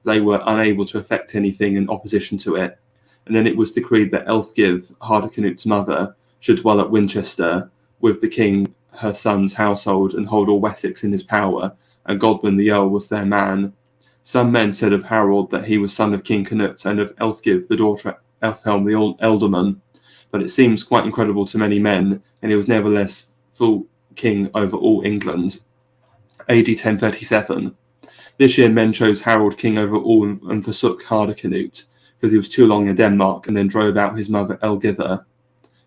They were unable to effect anything in opposition to it. And then it was decreed that Elfgiv, Hardicanute's mother, should dwell at Winchester with the king, her son's household, and hold all Wessex in his power, and Godwin the Earl was their man. Some men said of Harold that he was son of King Canute, and of Elfgiv, the daughter of Elfhelm the Elderman, but it seems quite incredible to many men, and he was nevertheless full king over all England. AD 1037. This year men chose Harold king over all and forsook Hardicanute, because he was too long in Denmark, and then drove out his mother Elgiva,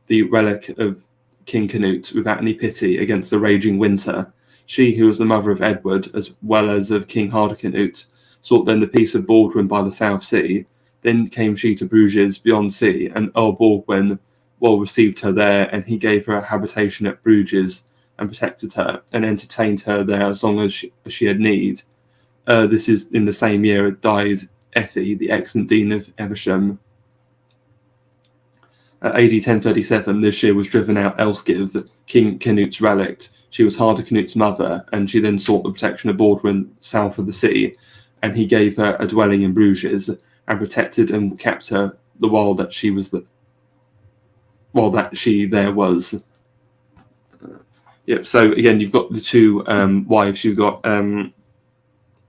the relic of King Canute, without any pity against the raging winter. She, who was the mother of Edward, as well as of King Hardicanute, sought then the peace of Baldwin by the South Sea. Then came she to Bruges beyond sea, and Earl Baldwin well received her there, and he gave her a habitation at Bruges, and protected her, and entertained her there as long as she had need. This is in the same year died Effie, the excellent Dean of Evesham. AD 1037, this year was driven out Elfgiv, King Canute's relict. She was Hardicanute's mother, and she then sought the protection of Baldwin south of the sea, and he gave her a dwelling in Bruges, and protected and kept her the while that she there was. Yep. So again, you've got the two wives. You've got Elfgiv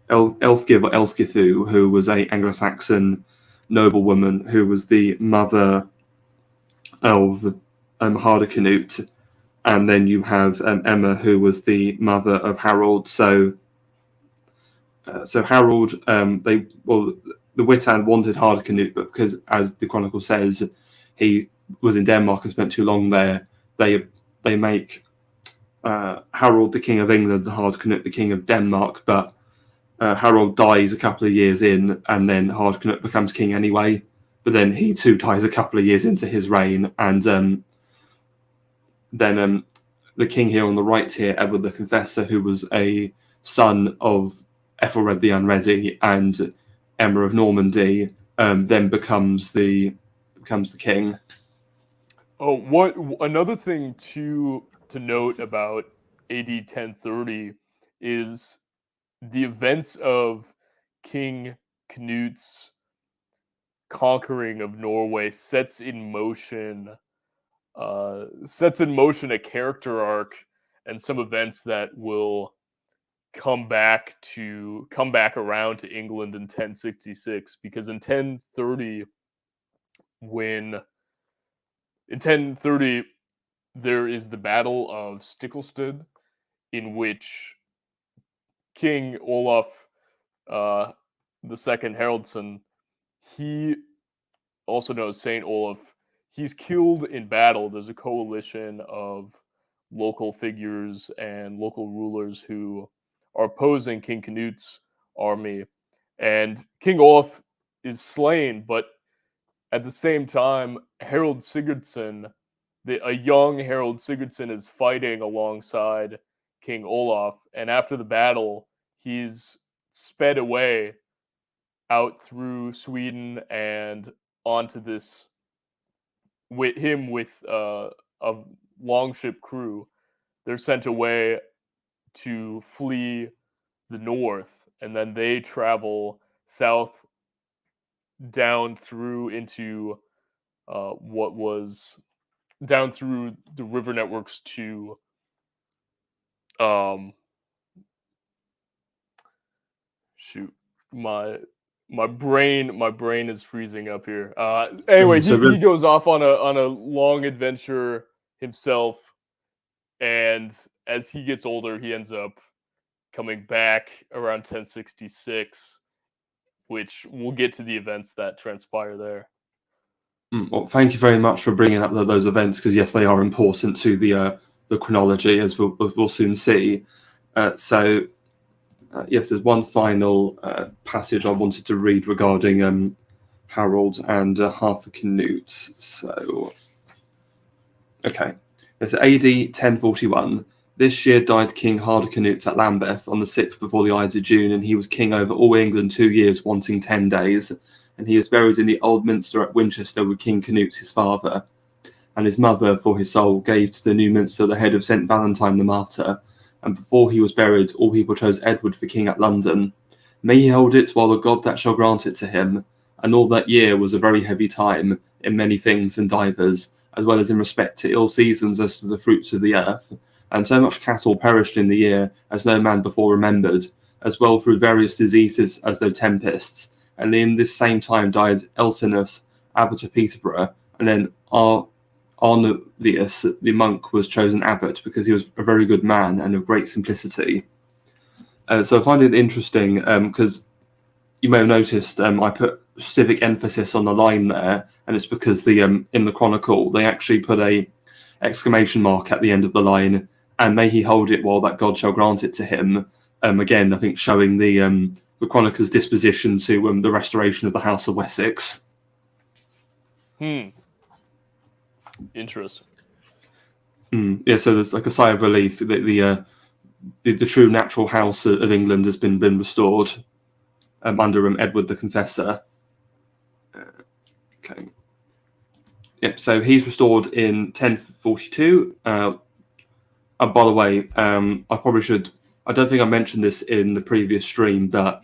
or Elfgifu, who was a Anglo-Saxon noblewoman who was the mother of Hardicanute, and then you have Emma, who was the mother of Harold. So Harold, the Witan wanted Hardicanute, but because, as the Chronicle says, he was in Denmark and spent too long there, they make Harold the king of England and Hardicanute the king of Denmark. But Harold dies a couple of years in, and then Hardicanute becomes king anyway. But then he too dies a couple of years into his reign, and then the king here on the right here, Edward the Confessor, who was a son of Ethelred the Unready and Emma of Normandy, then becomes the king. Oh, what another thing to note about AD 1030 is the events of King Canute's conquering of Norway sets in motion a character arc and some events that will come back around to England in 1066, because in 1030 when in 1030 there is the Battle of Stiklestad, in which King Olaf the Second Haraldsson, he also known as Saint Olaf, he's killed in battle. There's a coalition of local figures and local rulers who are opposing King Canut's army, and King Olaf is slain. But at the same time, Harold Sigurdsson, a young Harold Sigurdsson, is fighting alongside King Olaf, and after the battle, he's sped away out through Sweden and onto this with a longship crew. They're sent away to flee the north, and then they travel south down through into what was down through the river networks to um shoot my brain is freezing up here. Anyway, he goes off on a long adventure himself, and as he gets older, he ends up coming back around 1066, which we'll get to the events that transpire there. Well, thank you very much for bringing up those events, because yes, they are important to the chronology, as we'll soon see. Yes, there's one final passage I wanted to read regarding Harold and Harthacnut. So, okay, it's AD 1041. This year died King Harthacnut at Lambeth on the 6th before the Ides of June, and he was king over all England 2 years, wanting 10 days. And he is buried in the Old Minster at Winchester with King Canute, his father. And his mother, for his soul, gave to the new minster the head of St. Valentine the martyr. And before he was buried, all people chose Edward for king at London. May he hold it while the God that shall grant it to him. And all that year was a very heavy time, in many things and divers, as well as in respect to ill seasons as to the fruits of the earth. And so much cattle perished in the year, as no man before remembered, as well through various diseases as though tempests. And in this same time died Elsinus, abbot of Peterborough, and then Arnovius, the monk, was chosen abbot because he was a very good man and of great simplicity. So I find it interesting because you may have noticed I put specific emphasis on the line there, and it's because in the Chronicle they actually put a exclamation mark at the end of the line, and may he hold it while that God shall grant it to him. Again, I think showing the Chronicler's disposition to the restoration of the House of Wessex. Interesting. Yeah, so there's like a sigh of relief that the true natural house of England has been restored under Edward the Confessor. Okay. Yep. So he's restored in 1042. And by the way, I probably should. I don't think I mentioned this in the previous stream, but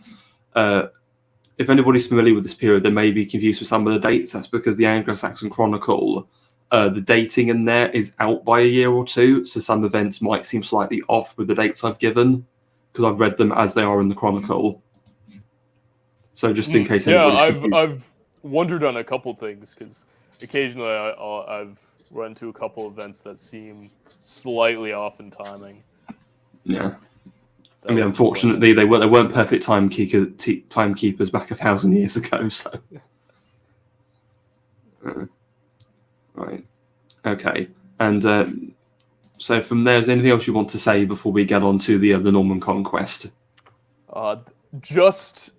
if anybody's familiar with this period, they may be confused with some of the dates. That's because the Anglo-Saxon Chronicle, the dating in there is out by a year or two, so some events might seem slightly off with the dates I've given, because I've read them as they are in the Chronicle. So just in case anybody's confused. I've wondered on a couple things, because occasionally I've run into a couple events that seem slightly off in timing. Yeah. I mean, unfortunately, they weren't perfect timekeepers back 1,000 years ago. So, right, okay, and so from there, is there anything else you want to say before we get on to the Norman conquest? Just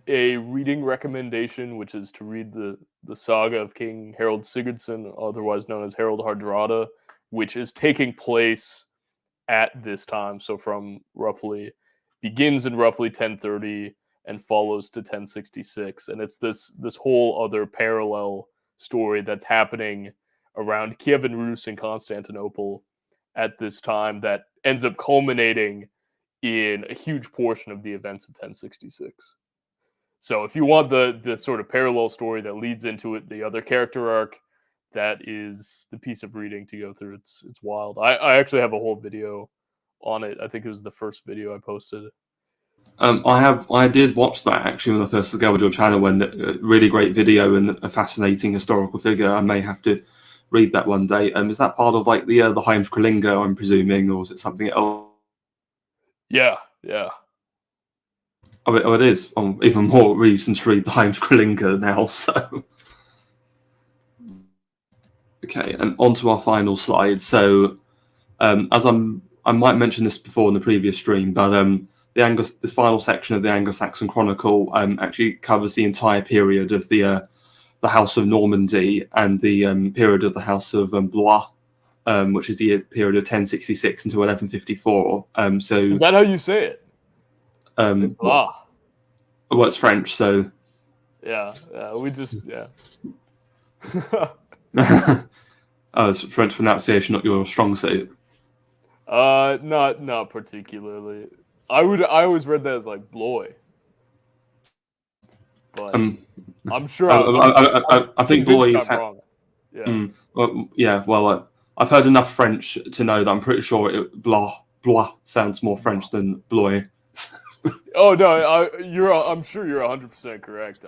a reading recommendation, which is to read the saga of King Harold Sigurdsson, otherwise known as Harold Hardrada, which is taking place at this time. So begins in roughly 1030 and follows to 1066, and it's this whole other parallel story that's happening around Kievan Rus in Constantinople at this time that ends up culminating in a huge portion of the events of 1066. So if you want the sort of parallel story that leads into it, the other character arc, that is the piece of reading to go through. It's wild. I actually have a whole video on it. I think it was the first video I posted. I did watch that actually when I first discovered your channel, and a really great video and a fascinating historical figure. I may have to read that one day. Is that part of like the Heimskringla, I'm presuming, or is it something else? Yeah, yeah. Oh, it is. Even more reason to read the Heimskringla now. So, okay, and on to our final slide. So, I might mention this before in the previous stream, but the final section of the Anglo-Saxon Chronicle actually covers the entire period of the House of Normandy and the period of the House of Blois, which is the period of 1066 until 1154. So Is that how you say it? well, it's French, so yeah, we just oh, it's French pronunciation, not your strong suit. Not particularly. I always read that as like Blois, but I'm sure I think Blois is wrong. Yeah. Well, I've heard enough French to know that I'm pretty sure Blois sounds more French than Blois. Oh no, I'm sure you're 100% correct.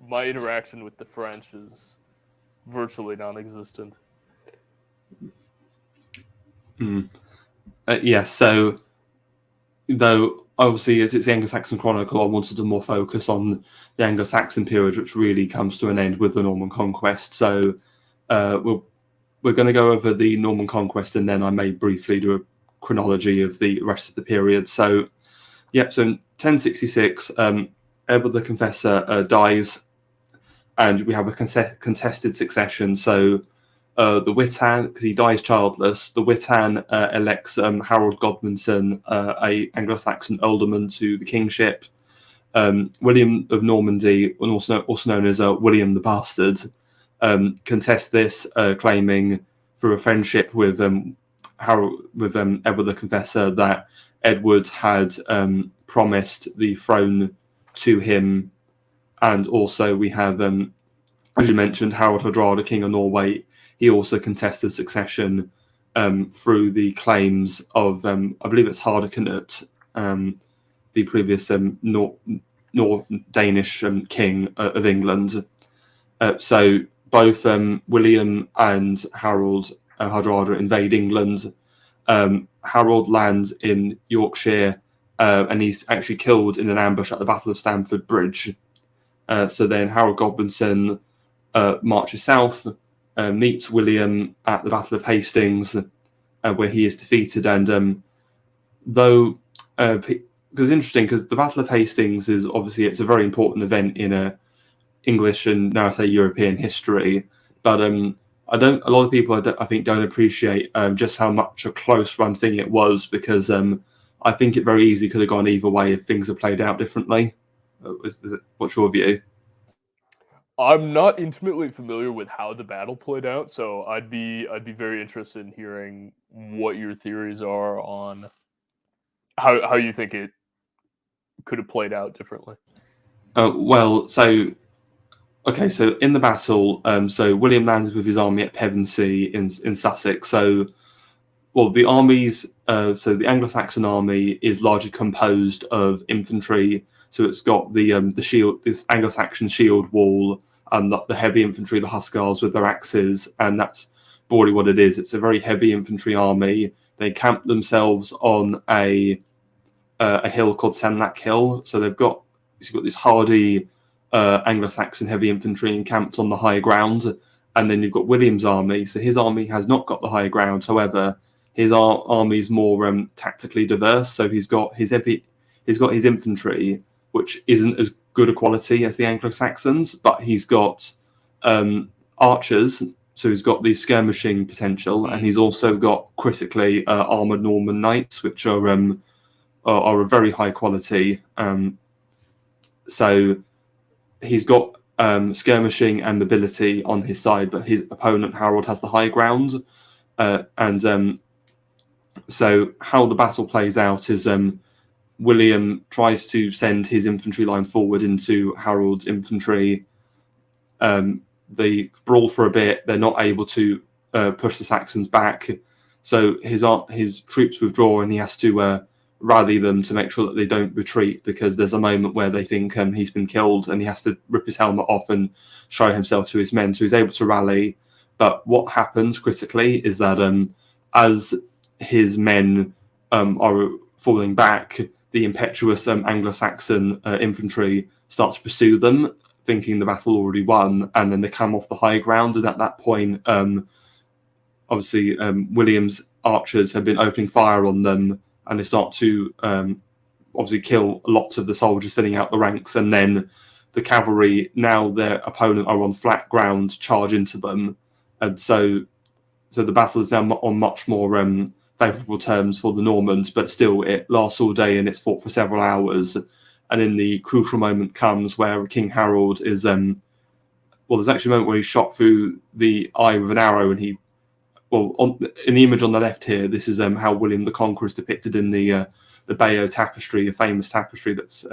My interaction with the French is virtually non-existent. Yes, so though obviously as it's the Anglo-Saxon Chronicle, I wanted to more focus on the Anglo-Saxon period, which really comes to an end with the Norman Conquest. So we're going to go over the Norman Conquest, and then I may briefly do a chronology of the rest of the period. So, so in 1066, Edward the Confessor dies, and we have a contested succession. So the Witan, because he dies childless, the Witan elects Harold Godwinson, a Anglo-Saxon ealdorman, to the kingship. William of Normandy, also known as William the Bastard, contests this, claiming through a friendship with Edward the Confessor that Edward had promised the throne to him, and also we have, as you mentioned, Harald Hardrada, King of Norway. He also contested succession through the claims of, I believe it's Hardicanute, the previous Danish king of England. So both William and Harold Hardrada invade England. Harold lands in Yorkshire, and he's actually killed in an ambush at the Battle of Stamford Bridge. So then Harold Godwinson marches south, meets William at the Battle of Hastings, where he is defeated. And though, because it's interesting, because the Battle of Hastings is obviously, it's a very important event in English and now I say European history, but a lot of people I think don't appreciate just how much a close run thing it was, because I think it very easily could have gone either way if things had played out differently. What's your view? I'm not intimately familiar with how the battle played out, so I'd be very interested in hearing what your theories are on how you think it could have played out differently. So in the battle, so William landed with his army at Pevensey in Sussex. So, the armies, so the Anglo-Saxon army is largely composed of infantry. So it's got the shield, this Anglo-Saxon shield wall, and the heavy infantry, the Hussars with their axes, and that's broadly what it is. It's a very heavy infantry army. They camp themselves on a hill called Senlac Hill. So you've got this hardy Anglo-Saxon heavy infantry encamped on the high ground, and then you've got William's army. So his army has not got the high ground. However, his army is more tactically diverse. So he's got his infantry, which isn't as good a quality as the Anglo-Saxons, but he's got archers. So he's got the skirmishing potential, and he's also got critically armored Norman knights, which are a very high quality. So he's got skirmishing and mobility on his side, but his opponent Harold has the high ground. So how the battle plays out is William tries to send his infantry line forward into Harold's infantry. They brawl for a bit. They're not able to push the Saxons back. So his troops withdraw, and he has to rally them to make sure that they don't retreat, because there's a moment where they think he's been killed and he has to rip his helmet off and show himself to his men. So he's able to rally. But what happens critically is that as his men are falling back, the impetuous Anglo-Saxon infantry start to pursue them, thinking the battle already won, and then they come off the high ground. And at that point, obviously, William's archers have been opening fire on them, and they start to obviously kill lots of the soldiers thinning out the ranks. And then the cavalry, now their opponent are on flat ground, charge into them. And so the battle is now on much more favourable terms for the Normans, but still it lasts all day and it's fought for several hours. And then the crucial moment comes where King Harold is there's actually a moment where he's shot through the eye with an arrow, and in the image on the left here, this is how William the Conqueror is depicted in the Bayeux tapestry, a famous tapestry that's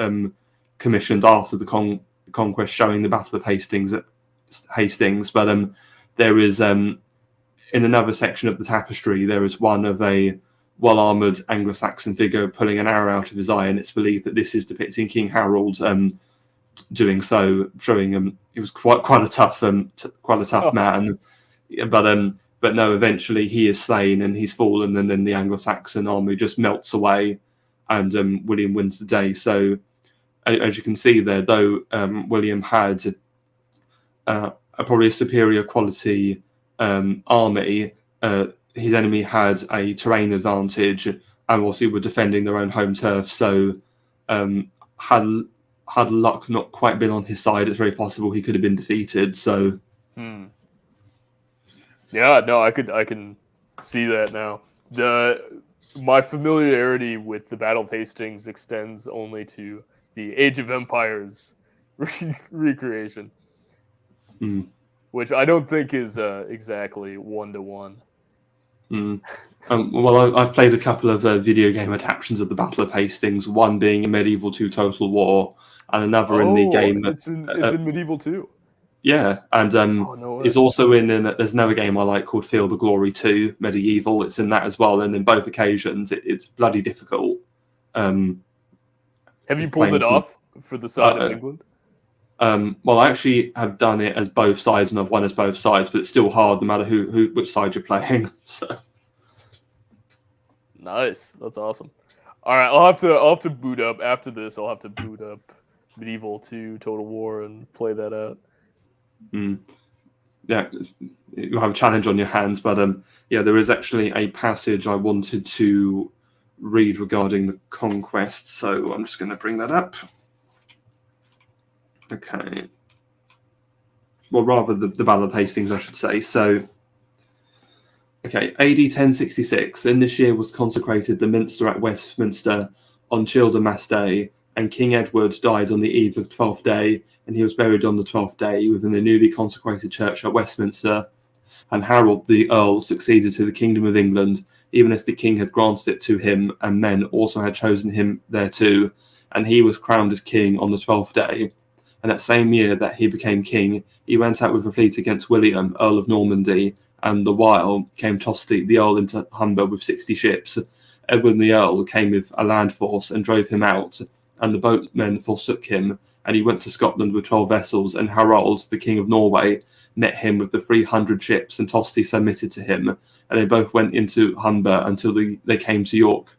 commissioned after the conquest, showing the Battle of Hastings at Hastings. But there is in another section of the tapestry, there is one of a well-armoured Anglo-Saxon figure pulling an arrow out of his eye, and it's believed that this is depicting King Harold doing so, showing he was quite a tough man. But no, eventually he is slain and he's fallen, and then the Anglo-Saxon army just melts away, and William wins the day. So, as you can see there, though William had probably a superior quality army, his enemy had a terrain advantage, and obviously were defending their own home turf. So, had luck not quite been on his side, it's very possible he could have been defeated. So. Yeah, no, I can see that now. My familiarity with the Battle of Hastings extends only to the Age of Empires recreation, which I don't think is exactly 1-to-1. I've played a couple of video game adaptations of the Battle of Hastings, one being in Medieval 2 Total War, and another in the game. It's in Medieval 2. Yeah, and it's also in there's another game I like called Field of Glory 2 Medieval. It's in that as well, and in both occasions it's bloody difficult. Have you pulled it off for the side of England? I actually have done it as both sides, and I've won as both sides, but it's still hard no matter which side you're playing. So. Nice, that's awesome. All right, I'll have to boot up after this. I'll have to boot up Medieval 2 Total War and play that out. Yeah, you have a challenge on your hands, but there is actually a passage I wanted to read regarding the conquest, so I'm just going to bring that up. Okay. Well, rather the Battle of Hastings, I should say. So, okay, AD 1066. In this year was consecrated the minster at Westminster on Childermas Day, and King Edward died on the eve of 12th day, and he was buried on the 12th day within the newly consecrated church at Westminster. And Harold the Earl succeeded to the kingdom of England, even as the king had granted it to him, and men also had chosen him thereto. And he was crowned as king on the 12th day. And that same year that he became king, he went out with a fleet against William, Earl of Normandy, and the while came Tosti the Earl into Humber with 60 ships. Edwin the Earl came with a land force and drove him out, and the boatmen forsook him, and he went to Scotland with 12 vessels, and Harold, the king of Norway, met him with the 300 ships, and Tosti submitted to him, and they both went into Humber until they came to York.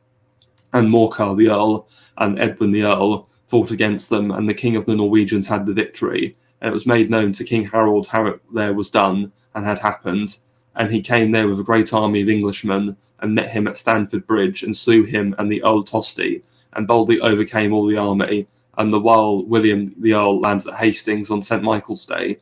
And Morcar the Earl and Edwin the Earl fought against them, and the king of the Norwegians had the victory. And it was made known to King Harold how it there was done and had happened. And he came there with a great army of Englishmen, and met him at Stamford Bridge, and slew him and the Earl Tosti, and boldly overcame all the army. And the while William the Earl landed at Hastings on St. Michael's Day,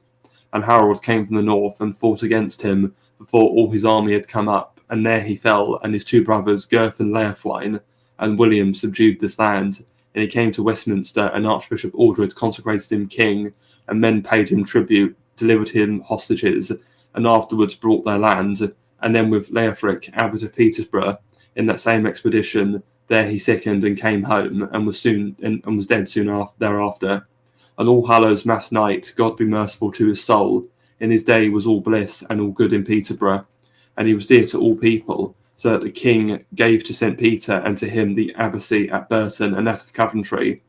and Harold came from the north and fought against him before all his army had come up, and there he fell, and his two brothers Gurth and Leofwine, and William subdued this land. And he came to Westminster, and Archbishop Aldred consecrated him king, and men paid him tribute, delivered him hostages, and afterwards brought their land. And then with Leofric, abbot of Peterborough, in that same expedition, there he sickened and came home, and was dead soon thereafter. On All Hallows Mass night, God be merciful to his soul. In his day was all bliss and all good in Peterborough, and he was dear to all people, so that the king gave to St. Peter and to him the abbacy at Burton and that of Coventry,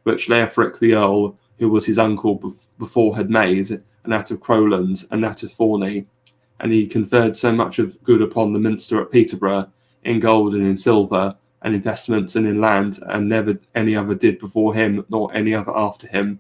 which Leofric the Earl, who was his uncle before, had made, and that of Crowland and that of Forney. And he conferred so much of good upon the minster at Peterborough, in gold and in silver, and investments and in land, and never any other did before him, nor any other after him.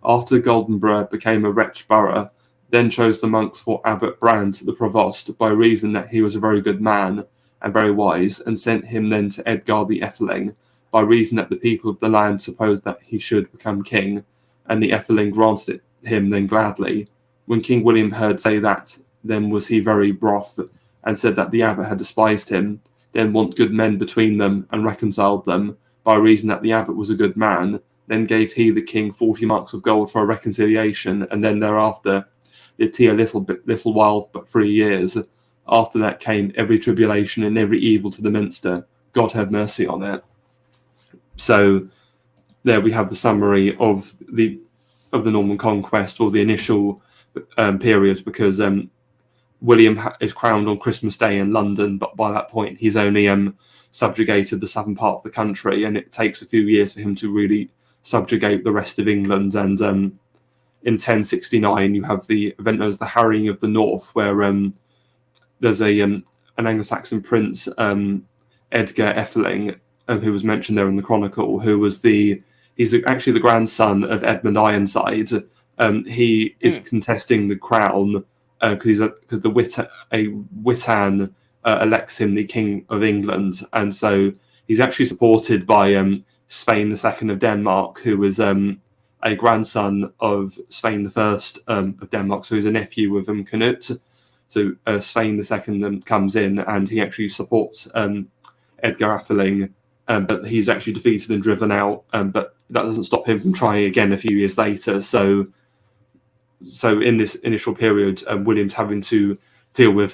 After Goldenborough became a wretched borough, then chose the monks for Abbot Brand the provost, by reason that he was a very good man, and very wise, and sent him then to Edgar the Etheling, by reason that the people of the land supposed that he should become king, and the Etheling granted it him then gladly. When King William heard say that, then was he very wroth, and said that the abbot had despised him, then want good men between them, and reconciled them, by reason that the abbot was a good man. Then gave he the king 40 marks of gold for a reconciliation, and then thereafter lived he a little while, but 3 years. After that came every tribulation and every evil to the minster. God have mercy on it. So there we have the summary of the Norman conquest, or the initial period, because William is crowned on Christmas Day in London, but by that point he's only subjugated the southern part of the country, and it takes a few years for him to really subjugate the rest of England. And in 1069 you have the event known as the Harrying of the North, where there's an Anglo-Saxon prince, Edgar Etheling, who was mentioned there in the Chronicle, who was he's actually the grandson of Edmund Ironside. He is contesting the crown because a Witan elects him the King of England, and so he's actually supported by Svein II of Denmark, who was a grandson of Svein I of Denmark, so he's a nephew of Canute. So Svein II comes in, and he actually supports Edgar Atheling, but he's actually defeated and driven out. But that doesn't stop him from trying again a few years later. So in this initial period, William's having to deal with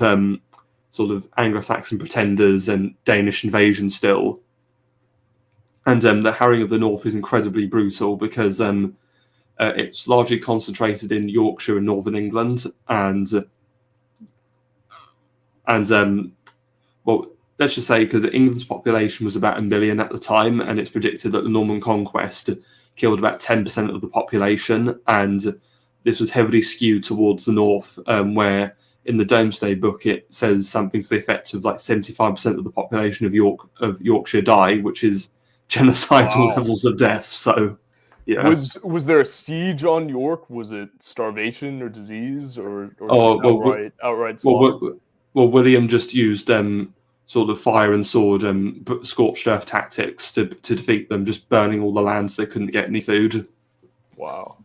sort of Anglo-Saxon pretenders and Danish invasion still. And the Harrying of the North is incredibly brutal because it's largely concentrated in Yorkshire and northern England, and well, let's just say, because England's population was about 1 million at the time, and it's predicted that the Norman conquest killed about 10% of the population, and this was heavily skewed towards the north, where in the Domesday Book it says something to the effect of like 75% of the population of Yorkshire die, which is genocidal levels of death. So, yeah. Was there a siege on York? Was it starvation or disease, or just outright slaughter? Well, William just used sort of fire and sword and scorched earth tactics to defeat them, just burning all the land so they couldn't get any food. Wow,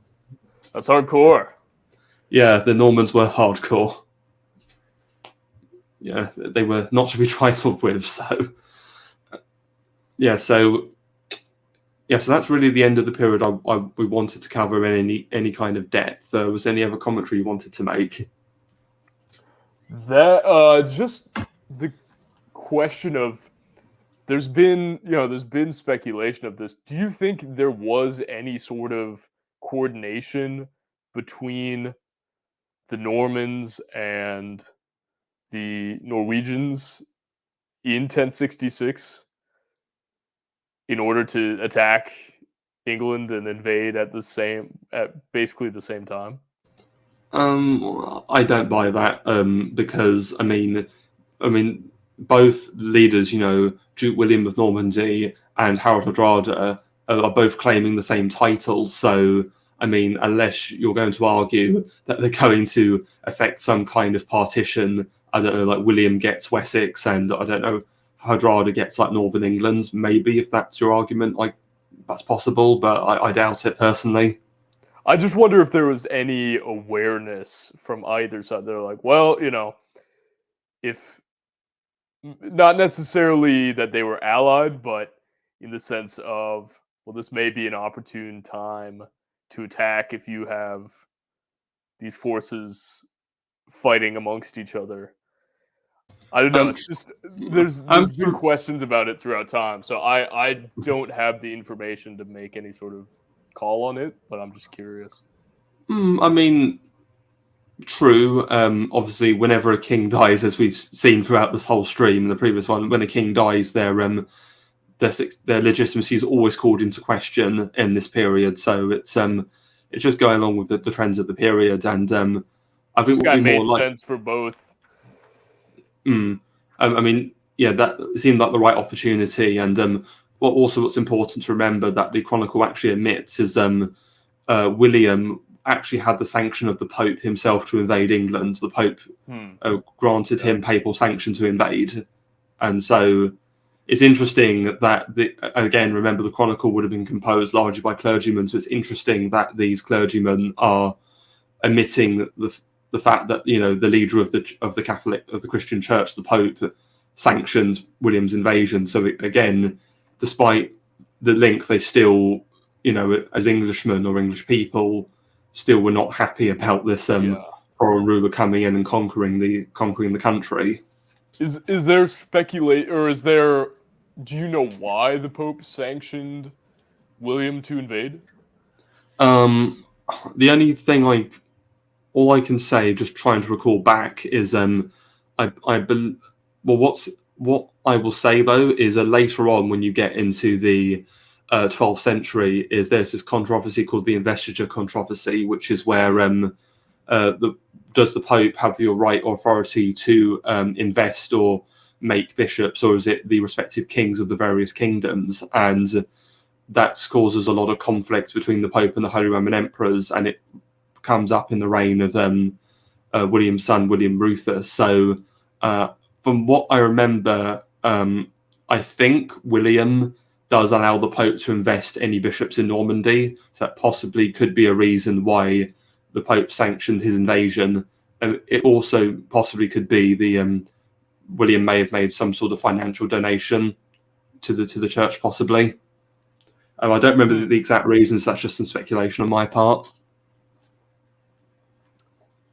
that's hardcore. Yeah, the Normans were hardcore. Yeah, they were not to be trifled with. So that's really the end of the period we wanted to cover in any kind of depth. Was there any other commentary you wanted to make? That just the question of there's been speculation of this. Do you think there was any sort of coordination between the Normans and the Norwegians in 1066 in order to attack England and invade at basically the same time? I don't buy that because I mean, both leaders, Duke William of Normandy and Harold Hardrada, are both claiming the same title. So, I mean, unless you're going to argue that they're going to affect some kind of partition, I don't know, like William gets Wessex and I don't know, Hardrada gets like Northern England. Maybe if that's your argument, like that's possible, but I doubt it personally. I just wonder if there was any awareness from either side. They're like, well, if not necessarily that they were allied, but in the sense of, well, this may be an opportune time to attack if you have these forces fighting amongst each other. I don't know. It's just there's been questions about it throughout time, so I don't have the information to make any sort of call on it, but I'm just curious. I mean, True. Obviously, whenever a king dies, as we've seen throughout this whole stream, the previous one, when a king dies, their legitimacy is always called into question in this period. So it's just going along with the trends of the period, and I think Just what kind we of more made like. sense for both. I mean, yeah, that seemed like the right opportunity, and what's important to remember that the Chronicle actually admits is William actually had the sanction of the Pope himself to invade England. The Pope granted him papal sanction to invade, and so it's interesting that again, remember the Chronicle would have been composed largely by clergymen, so it's interesting that these clergymen are admitting the fact that the leader of the Christian Church, the Pope, sanctioned William's invasion. So again, despite the link, they still, as Englishmen or English people, still were not happy about this foreign ruler coming in and conquering the country. Is there speculate, or is there? Do you know why the Pope sanctioned William to invade? The only thing all I can say, just trying to recall back, is what I will say though is later on when you get into the 12th century, is there's this controversy called the investiture controversy, which is where does the Pope have the right or authority to invest or make bishops, or is it the respective kings of the various kingdoms? And that causes a lot of conflict between the Pope and the Holy Roman Emperors, and it comes up in the reign of William's son, William Rufus. So from what I remember, I think William does allow the Pope to invest any bishops in Normandy. So that possibly could be a reason why the Pope sanctioned his invasion. It also possibly could be William may have made some sort of financial donation to the church, possibly. I don't remember the exact reasons. That's just some speculation on my part.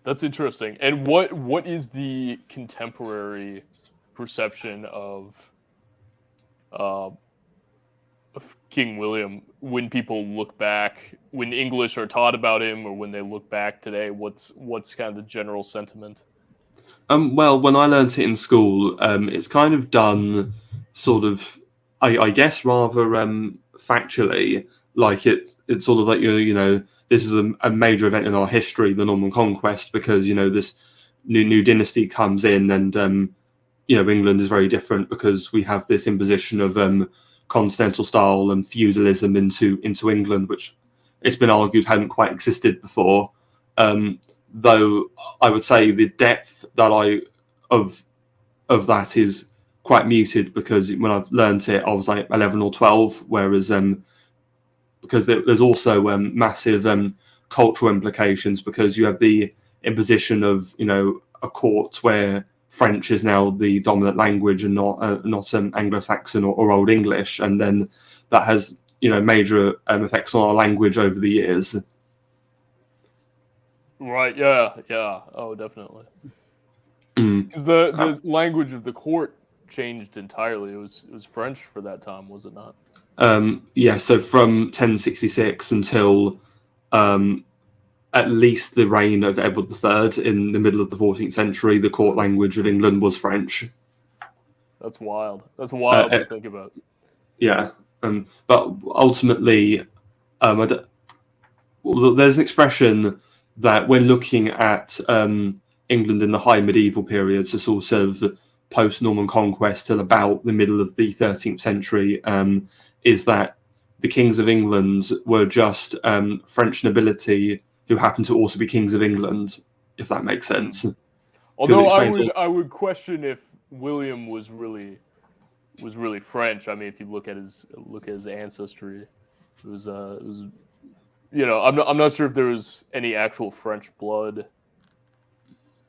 That's interesting. And what is the contemporary perception of King William when people look back, when English are taught about him, or when they look back today? What's kind of the general sentiment? Well, when I learnt it in school, it's kind of done sort of, I guess, rather factually. Like it's sort of like this is a major event in our history, the Norman Conquest, because this new dynasty comes in, and England is very different because we have this imposition of continental style and feudalism into England, which it's been argued hadn't quite existed before. Though I would say the depth that of that is quite muted, because when I've learnt it, I was like 11 or 12, whereas because there's also massive cultural implications, because you have the imposition of a court where French is now the dominant language and not Anglo-Saxon or Old English, and then that has major effects on our language over the years. Right. Yeah. Oh, definitely. Because the language of the court changed entirely. It was French for that time, was it not? Yeah. So from 1066 until at least the reign of Edward III in the middle of the 14th century, the court language of England was French. That's wild. That's wild to think about. Yeah. But ultimately, there's an expression that when looking at England in the high medieval periods, the sort of post-Norman conquest till about the middle of the 13th century, is that the kings of England were just French nobility who happened to also be kings of England, if that makes sense. Although I would question if William was really French. I mean, if you look at his ancestry, it was I'm not sure if there was any actual French blood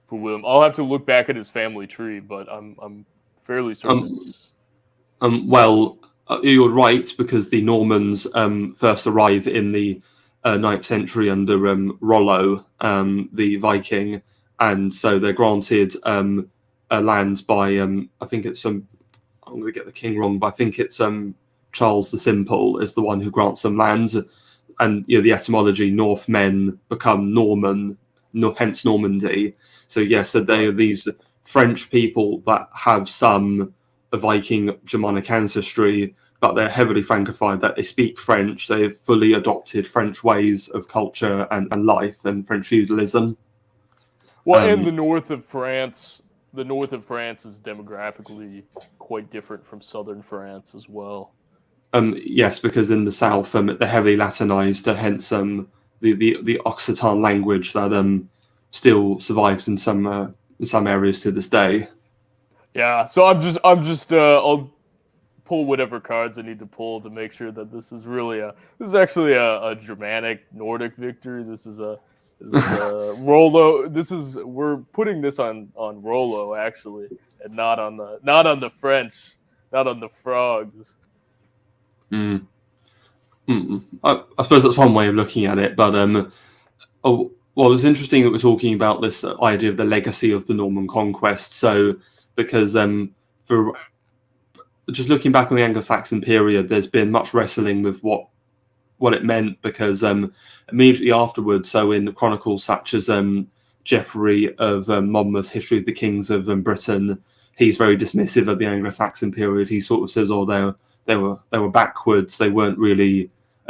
for William. I'll have to look back at his family tree, but I'm fairly certain. Well, you're right, because the Normans first arrive in the 9th century under Rollo, the Viking, and so they're granted lands by I think it's I'm going to get the king wrong, but I think it's Charles the Simple is the one who grants them lands, and the etymology Northmen become Norman hence Normandy. So yes, so they are these French people that have some Viking Germanic ancestry, but they're heavily Francophile, that they speak French, they've fully adopted French ways of culture and life and French feudalism. Well, and the north of France is demographically quite different from southern France as well. Yes, because in the south, they're heavily Latinized, hence the Occitan language that still survives in some areas to this day. Yeah, so I'll pull whatever cards I need to pull to make sure that this is actually a Germanic Nordic victory. This is a Rollo. We're putting this on Rollo actually, and not on the French, not on the frogs. I suppose that's one way of looking at it, but well, it's interesting that we're talking about this idea of the legacy of the Norman conquest. So, because for just looking back on the Anglo-Saxon period, there's been much wrestling with what it meant, because immediately afterwards, so in chronicles such as Geoffrey of Monmouth's History of the Kings of Britain, he's very dismissive of the Anglo-Saxon period. He sort of says, "Oh, they were backwards. They weren't really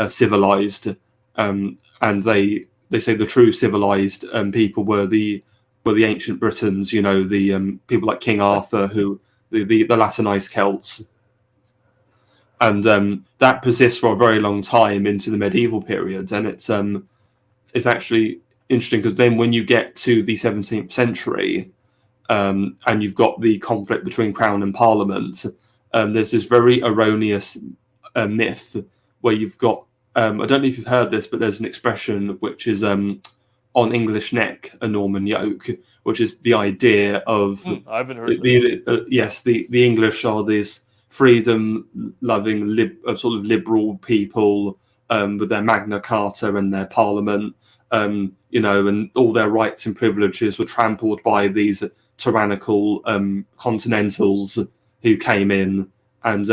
civilized," and they say the true civilized people were the ancient Britons. You know, the people like King Arthur, who the Latinized Celts. And that persists for a very long time into the medieval period, and it's actually interesting because then when you get to the 17th century, and you've got the conflict between Crown and Parliament, there's this very erroneous myth where you've got I don't know if you've heard this, but there's an expression which is on English neck a Norman yoke, which is the idea of I haven't heard the English are this freedom-loving, sort of liberal people with their Magna Carta and their Parliament, you know, and all their rights and privileges were trampled by these tyrannical continentals who came in, and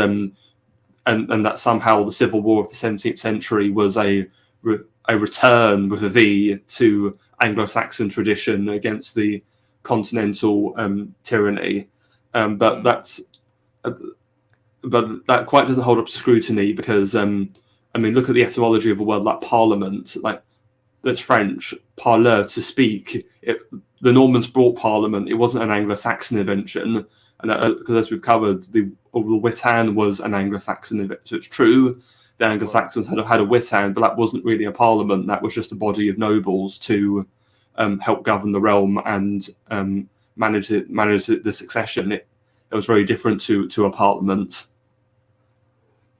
that somehow the Civil War of the 17th century was a return with a V to Anglo-Saxon tradition against the continental tyranny, but that's. But that quite doesn't hold up to scrutiny, because I mean, look at the etymology of a word like parliament. Like, that's French, parler, to speak. The Normans brought parliament. It wasn't an Anglo-Saxon invention, and because as we've covered, the Witan was an Anglo-Saxon invention. So it's true the Anglo-Saxons had a Witan, but that wasn't really a parliament. That was just a body of nobles to help govern the realm and manage the succession. It was very different to a parliament.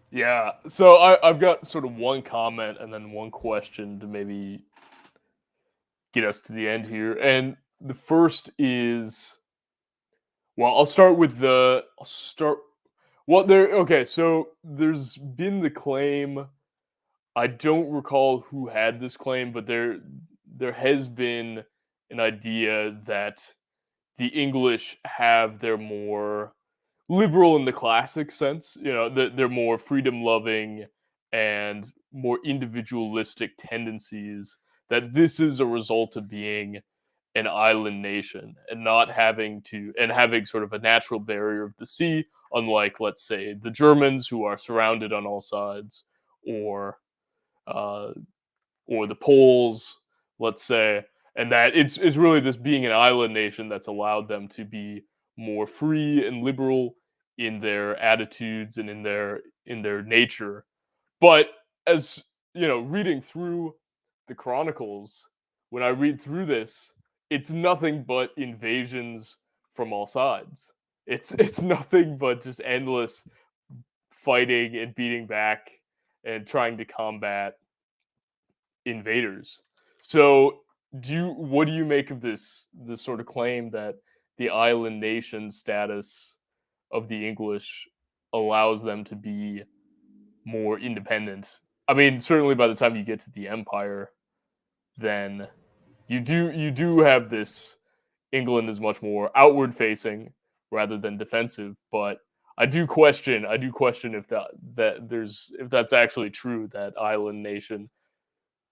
Yeah, so I've got sort of one comment and then one question to maybe get us to the end here. And the first is, well, okay, so there's been the claim, I don't recall who had this claim, but there has been an idea that the English have their more liberal in the classic sense. You know, they're more freedom loving and more individualistic tendencies. That this is a result of being an island nation and not having sort of a natural barrier of the sea, unlike, let's say, the Germans, who are surrounded on all sides, or the Poles, let's say, and that it's really this being an island nation that's allowed them to be more free and liberal in their attitudes and in their nature. But as you know, reading through the Chronicles, when I read through this, it's nothing but invasions from all sides. It's nothing but just endless fighting and beating back and trying to combat invaders. So, what do you make of this sort of claim that the island nation status of the English allows them to be more independent? I mean, certainly by the time you get to the empire, then you do have this. England is much more outward facing rather than defensive, but I do question if if that's actually true, that island nation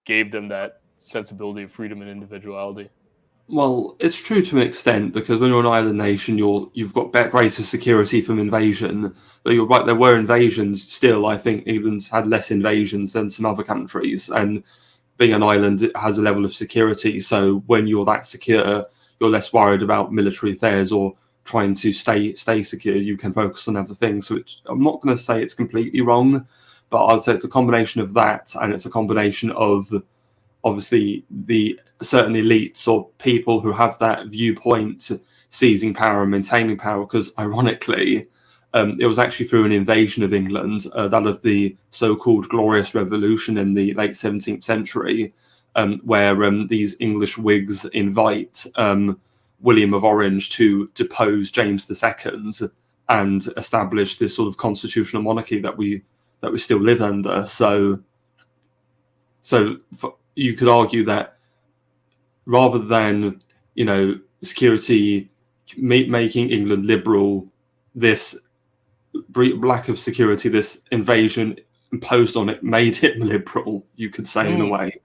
gave them that sensibility of freedom and individuality. Well, it's true to an extent because when you're an island nation, you've got greater security from invasion. But you're right, there were invasions. Still, I think England's had less invasions than some other countries, and being an island, it has a level of security. So when you're that secure, you're less worried about military affairs or trying to stay secure. You can focus on other things. So I'm not going to say it's completely wrong, but I'd say it's a combination of that, and it's a combination of obviously the certain elites or people who have that viewpoint seizing power and maintaining power. Because ironically, it was actually through an invasion of England, that of the so-called Glorious Revolution in the late 17th century, where these English Whigs invite William of Orange to depose James II and establish this sort of constitutional monarchy that we still live under. So you could argue that rather than security making England liberal, this lack of security, this invasion imposed on it, made it liberal. You could say in a way.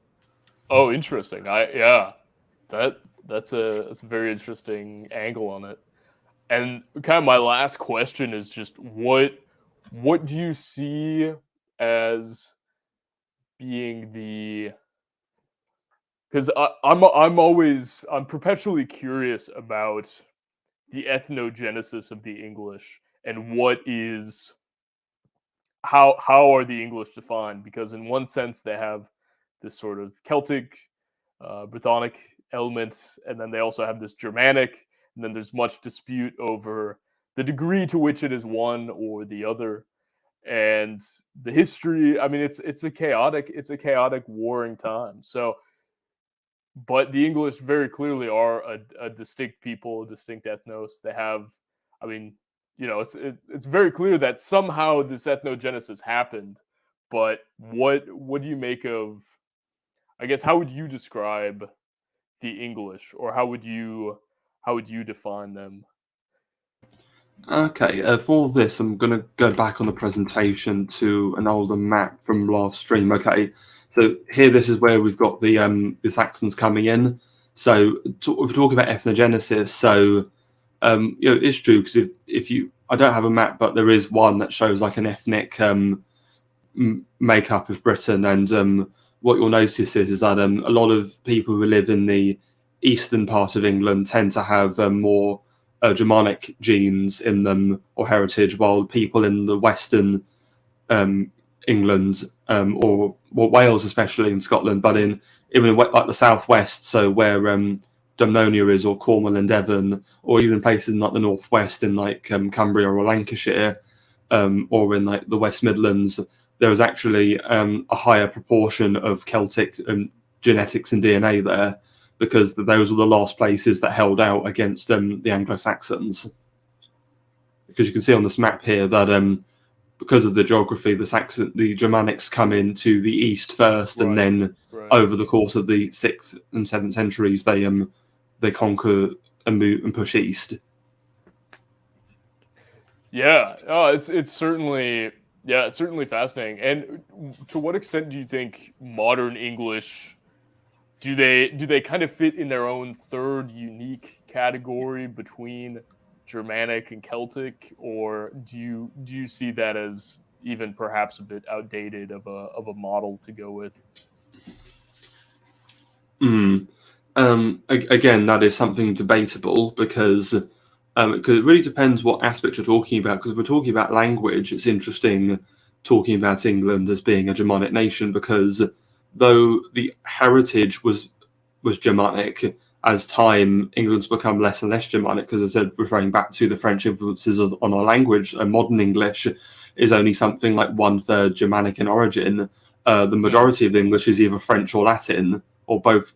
Oh, interesting. That's a very interesting angle on it. And kind of my last question is just what do you see as being the, because I'm perpetually curious about the ethnogenesis of the English and how are the English defined? Because in one sense they have this sort of Celtic, Brythonic element, and then they also have this Germanic, and then there's much dispute over the degree to which it is one or the other. And the history, I mean, it's a chaotic warring time. So, but the English very clearly are a distinct people, a distinct ethnos. They have, I mean, it's very clear that somehow this ethnogenesis happened. But what do you make of? I guess how would you describe the English, or how would you define them? Okay, for this, I'm going to go back on the presentation to an older map from last stream. Okay, so here, this is where we've got the Saxons coming in. So if we talk about ethnogenesis, so it's true because if you, I don't have a map, but there is one that shows like an ethnic makeup of Britain, and what you'll notice is that a lot of people who live in the eastern part of England tend to have more Germanic genes in them or heritage, while people in the western England or Wales, especially in Scotland, but in even like the southwest, so where Dumnonia is, or Cornwall and Devon, or even places in like the northwest in like Cumbria or Lancashire, or in like the West Midlands, there is actually a higher proportion of Celtic genetics and DNA there, because those were the last places that held out against the Anglo-Saxons. Because you can see on this map here that because of the geography, the Germanics come into the east first, and then over the course of the 6th and 7th centuries, they conquer and move and push east. Yeah, it's certainly fascinating. And to what extent do you think modern English, do they kind of fit in their own third unique category between Germanic and Celtic, or do you see that as even perhaps a bit outdated of a model to go with? Again, that is something debatable because it really depends what aspect you're talking about. Because if we're talking about language, it's interesting talking about England as being a Germanic nation, because though the heritage was Germanic, as time England's become less and less Germanic. Because I said, referring back to the French influences on our language, modern English is only something like 1/3 Germanic in origin. The majority of English is either French or Latin, or both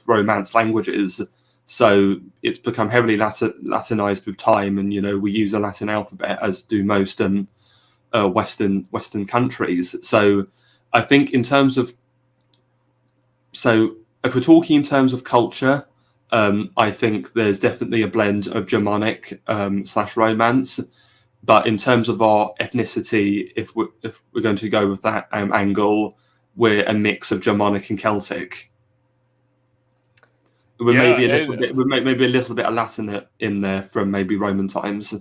Romance languages. So it's become heavily Latinized with time, and we use a Latin alphabet, as do most Western countries. So I think in terms of, so if we're talking in terms of culture, I think there's definitely a blend of Germanic / Romance. But in terms of our ethnicity, if we're going to go with that angle, we're a mix of Germanic and Celtic. with maybe a little bit, with maybe a little bit of Latin in there from maybe Roman times.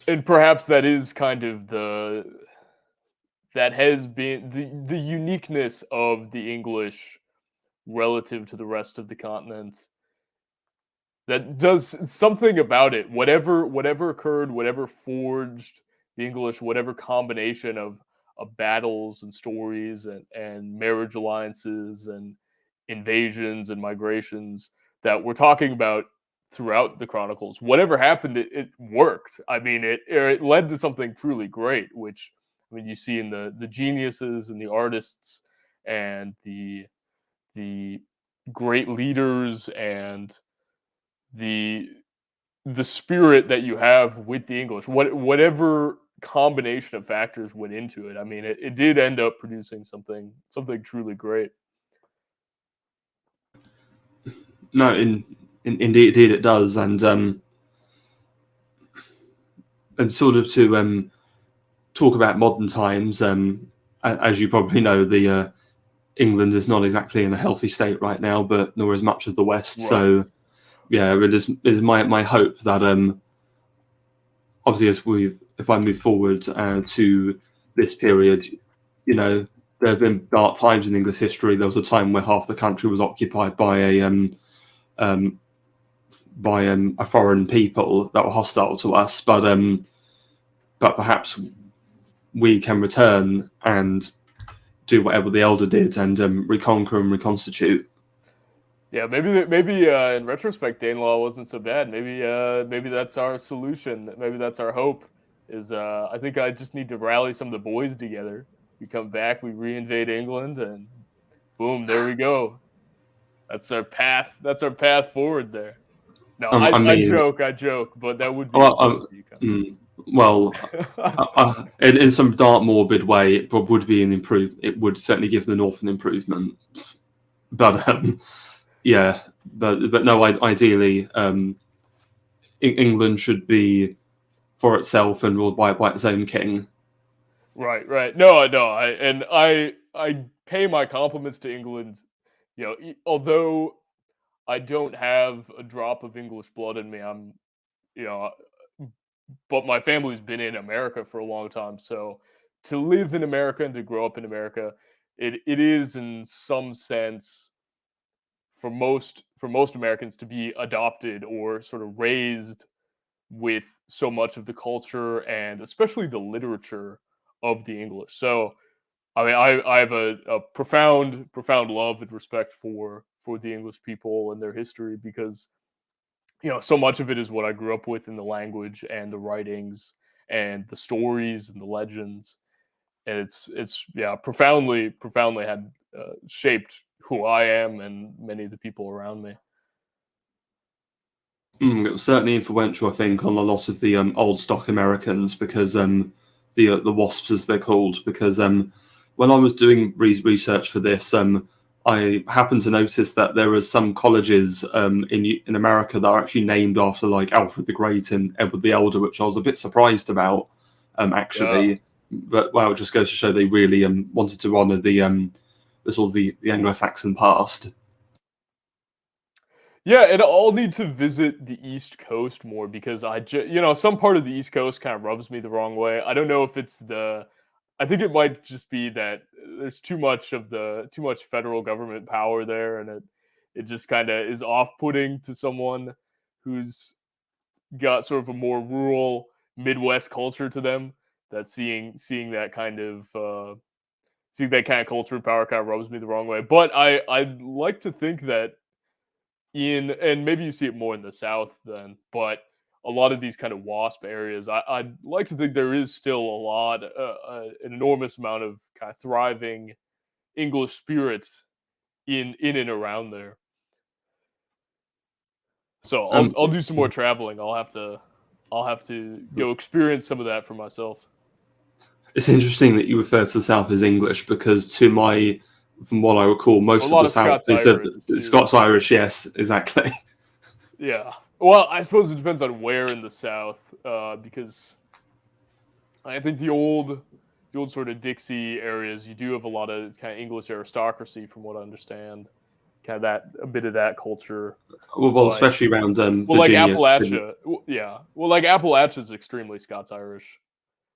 And perhaps that is kind of that has been the uniqueness of the English relative to the rest of the continent. That does something about it. Whatever occurred, whatever forged the English, whatever combination of battles and stories and marriage alliances and invasions and migrations that we're talking about throughout the Chronicles. Whatever happened, it worked. I mean, it led to something truly great, which I mean you see in the geniuses and the artists and the great leaders and the the spirit that you have with the English, whatever combination of factors went into it. I mean, it did end up producing something truly great. No, indeed it does, and sort of to talk about modern times. As you probably know, the England is not exactly in a healthy state right now, but nor is much of the West. Right. So, yeah, it is my hope that obviously if I move forward to this period, you know, there have been dark times in English history. There was a time where half the country was occupied by a foreign people that were hostile to us, but perhaps we can return and do whatever the elder did and reconquer and reconstitute. Yeah, maybe in retrospect, Danelaw wasn't so bad. Maybe that's our solution. Maybe that's our hope. Is I think I just need to rally some of the boys together. We come back, we reinvade England, and boom, there we go. That's our path. That's our path forward there. No, I I mean, joke, but that would be well, well, in some dark, morbid way, it would be an improve. It would certainly give the North an improvement. But yeah, but no, ideally, England should be for itself and ruled by its own king. Right. No, I pay my compliments to England. You know, although I don't have a drop of English blood in me, you know, but my family's been in America for a long time. So to live in America and to grow up in America, it is in some sense for most Americans to be adopted or sort of raised with so much of the culture and especially the literature of the English. So I mean, I have a profound love and respect for the English people and their history because you know so much of it is what I grew up with in the language and the writings and the stories and the legends, and it's yeah profoundly had shaped who I am and many of the people around me. It was certainly influential, I think, on a lot of the old stock Americans because the WASPs, as they're called, because when I was doing research for this, I happened to notice that there are some colleges in America that are actually named after like Alfred the Great and Edward the Elder, which I was a bit surprised about, actually. Yeah. But well, it just goes to show they really wanted to honour the sort of the Anglo-Saxon past. Yeah, and I'll need to visit the East Coast more because you know, some part of the East Coast kind of rubs me the wrong way. I don't know if it's I think it might just be that there's too much federal government power there, and it just kind of is off-putting to someone who's got sort of a more rural Midwest culture to them. That seeing that kind of seeing that kind of culture and power kind of rubs me the wrong way. But I'd like to think that and maybe you see it more in the South then, but a lot of these kind of WASP areas, I'd like to think there is still an enormous amount of kind of thriving English spirits in and around there. So Um, I'll do some more traveling. I'll have to go experience some of that for myself. It's interesting that you refer to the South as English because, from what I recall, A most of lot the of South Scots is Irish too. Scots Irish. Yes, exactly. Yeah. Well, I suppose it depends on where in the South, because I think the old sort of Dixie areas, you do have a lot of kind of English aristocracy, from what I understand. kind of that a bit of that culture. Well, especially around well, like Virginia. Appalachia, yeah. Well, like Appalachia is extremely Scots-Irish,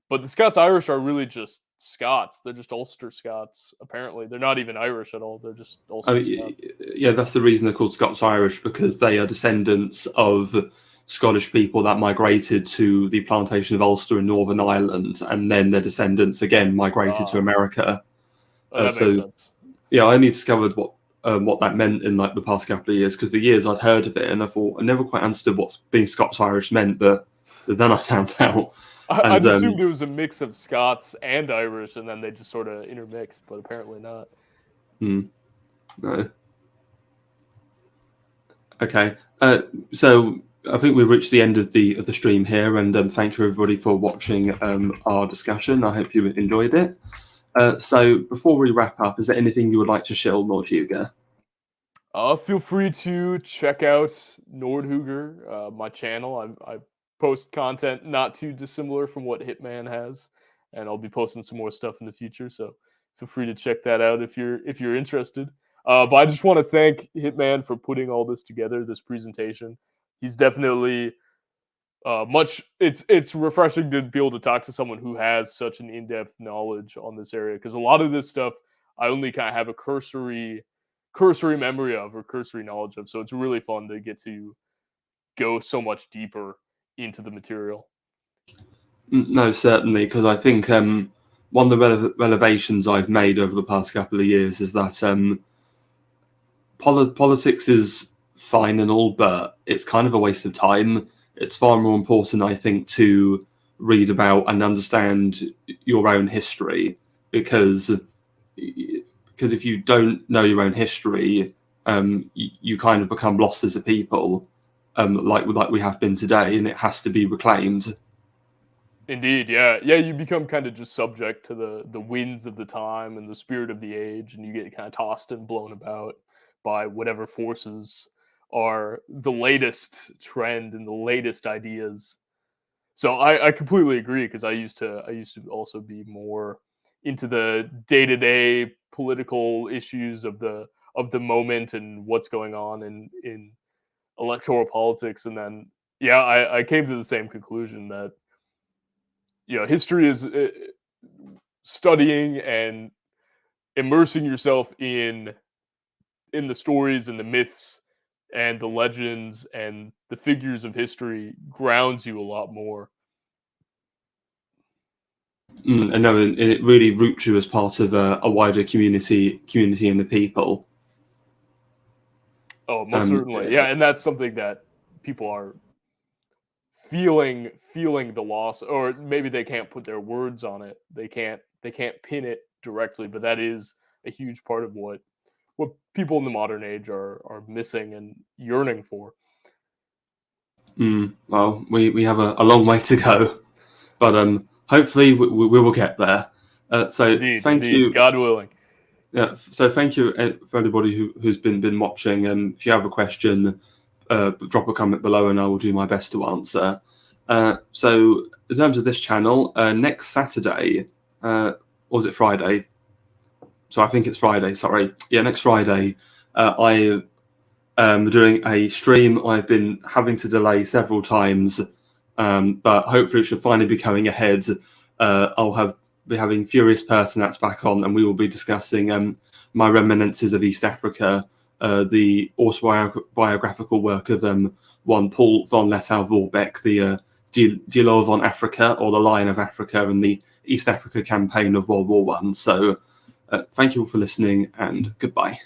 but the Scots-Irish are really just Scots. They're just Ulster Scots. Apparently, they're not even Irish at all. They're just Ulster Scots. Yeah, that's the reason they're called Scots-Irish, because they are descendants of Scottish people that migrated to the plantation of Ulster in Northern Ireland, and then their descendants again migrated to America. That makes sense. Yeah, I only discovered what that meant in like the past couple of years, because for years I'd heard of it and I thought I never quite understood what being Scots-Irish meant, but then I found out. I assumed it was a mix of Scots and Irish, and then they just sort of intermixed, but apparently not. No. Okay, so I think we've reached the end of the stream here, and thank you everybody for watching our discussion. I hope you enjoyed it. So before we wrap up, is there anything you would like to share, Nordhugr? Feel free to check out Nordhugr, my channel. I post content not too dissimilar from what Hitman has, and I'll be posting some more stuff in the future. So feel free to check that out if you're interested. But I just want to thank Hitman for putting all this together, this presentation. He's definitely it's refreshing to be able to talk to someone who has such an in-depth knowledge on this area, because a lot of this stuff I only kind of have a cursory memory of, or cursory knowledge of. So it's really fun to get to go so much deeper into the material. No, certainly, because I think one of the revelations I've made over the past couple of years is that politics is fine and all, but it's kind of a waste of time. It's far more important, I think, to read about and understand your own history, because if you don't know your own history, you kind of become lost as a people, like we have been today, and it has to be reclaimed. Indeed, yeah. You become kind of just subject to the winds of the time and the spirit of the age, and you get kind of tossed and blown about by whatever forces are the latest trend and the latest ideas. So I completely agree, because I used to also be more into the day-to-day political issues of the moment and what's going on in electoral politics, and then I came to the same conclusion that history is studying and immersing yourself in the stories and the myths and the legends and the figures of history grounds you a lot more. I know, and it really roots you as part of a wider community and the people. Oh, most certainly, yeah, and that's something that people are feeling the loss, or maybe they can't put their words on it. They can't pin it directly, but that is a huge part of what people in the modern age are missing and yearning for. Well, we have a long way to go, but hopefully we will get there. So thank you, God willing. Yeah. So thank you for everybody who's been watching. If you have a question, drop a comment below, and I will do my best to answer. So in terms of this channel, next Saturday, or was it Friday? So I think it's Friday. Sorry. Yeah, next Friday, I am doing a stream. I've been having to delay several times, but hopefully it should finally be coming ahead. I'll be having Furious Person that's back on, and we will be discussing my reminiscences of East Africa, the autobiographical work of one Paul von Lettow-Vorbeck, the Die Löwe von Afrika, or the Lion of Africa, and the East Africa campaign of World War I. So thank you all for listening, and goodbye.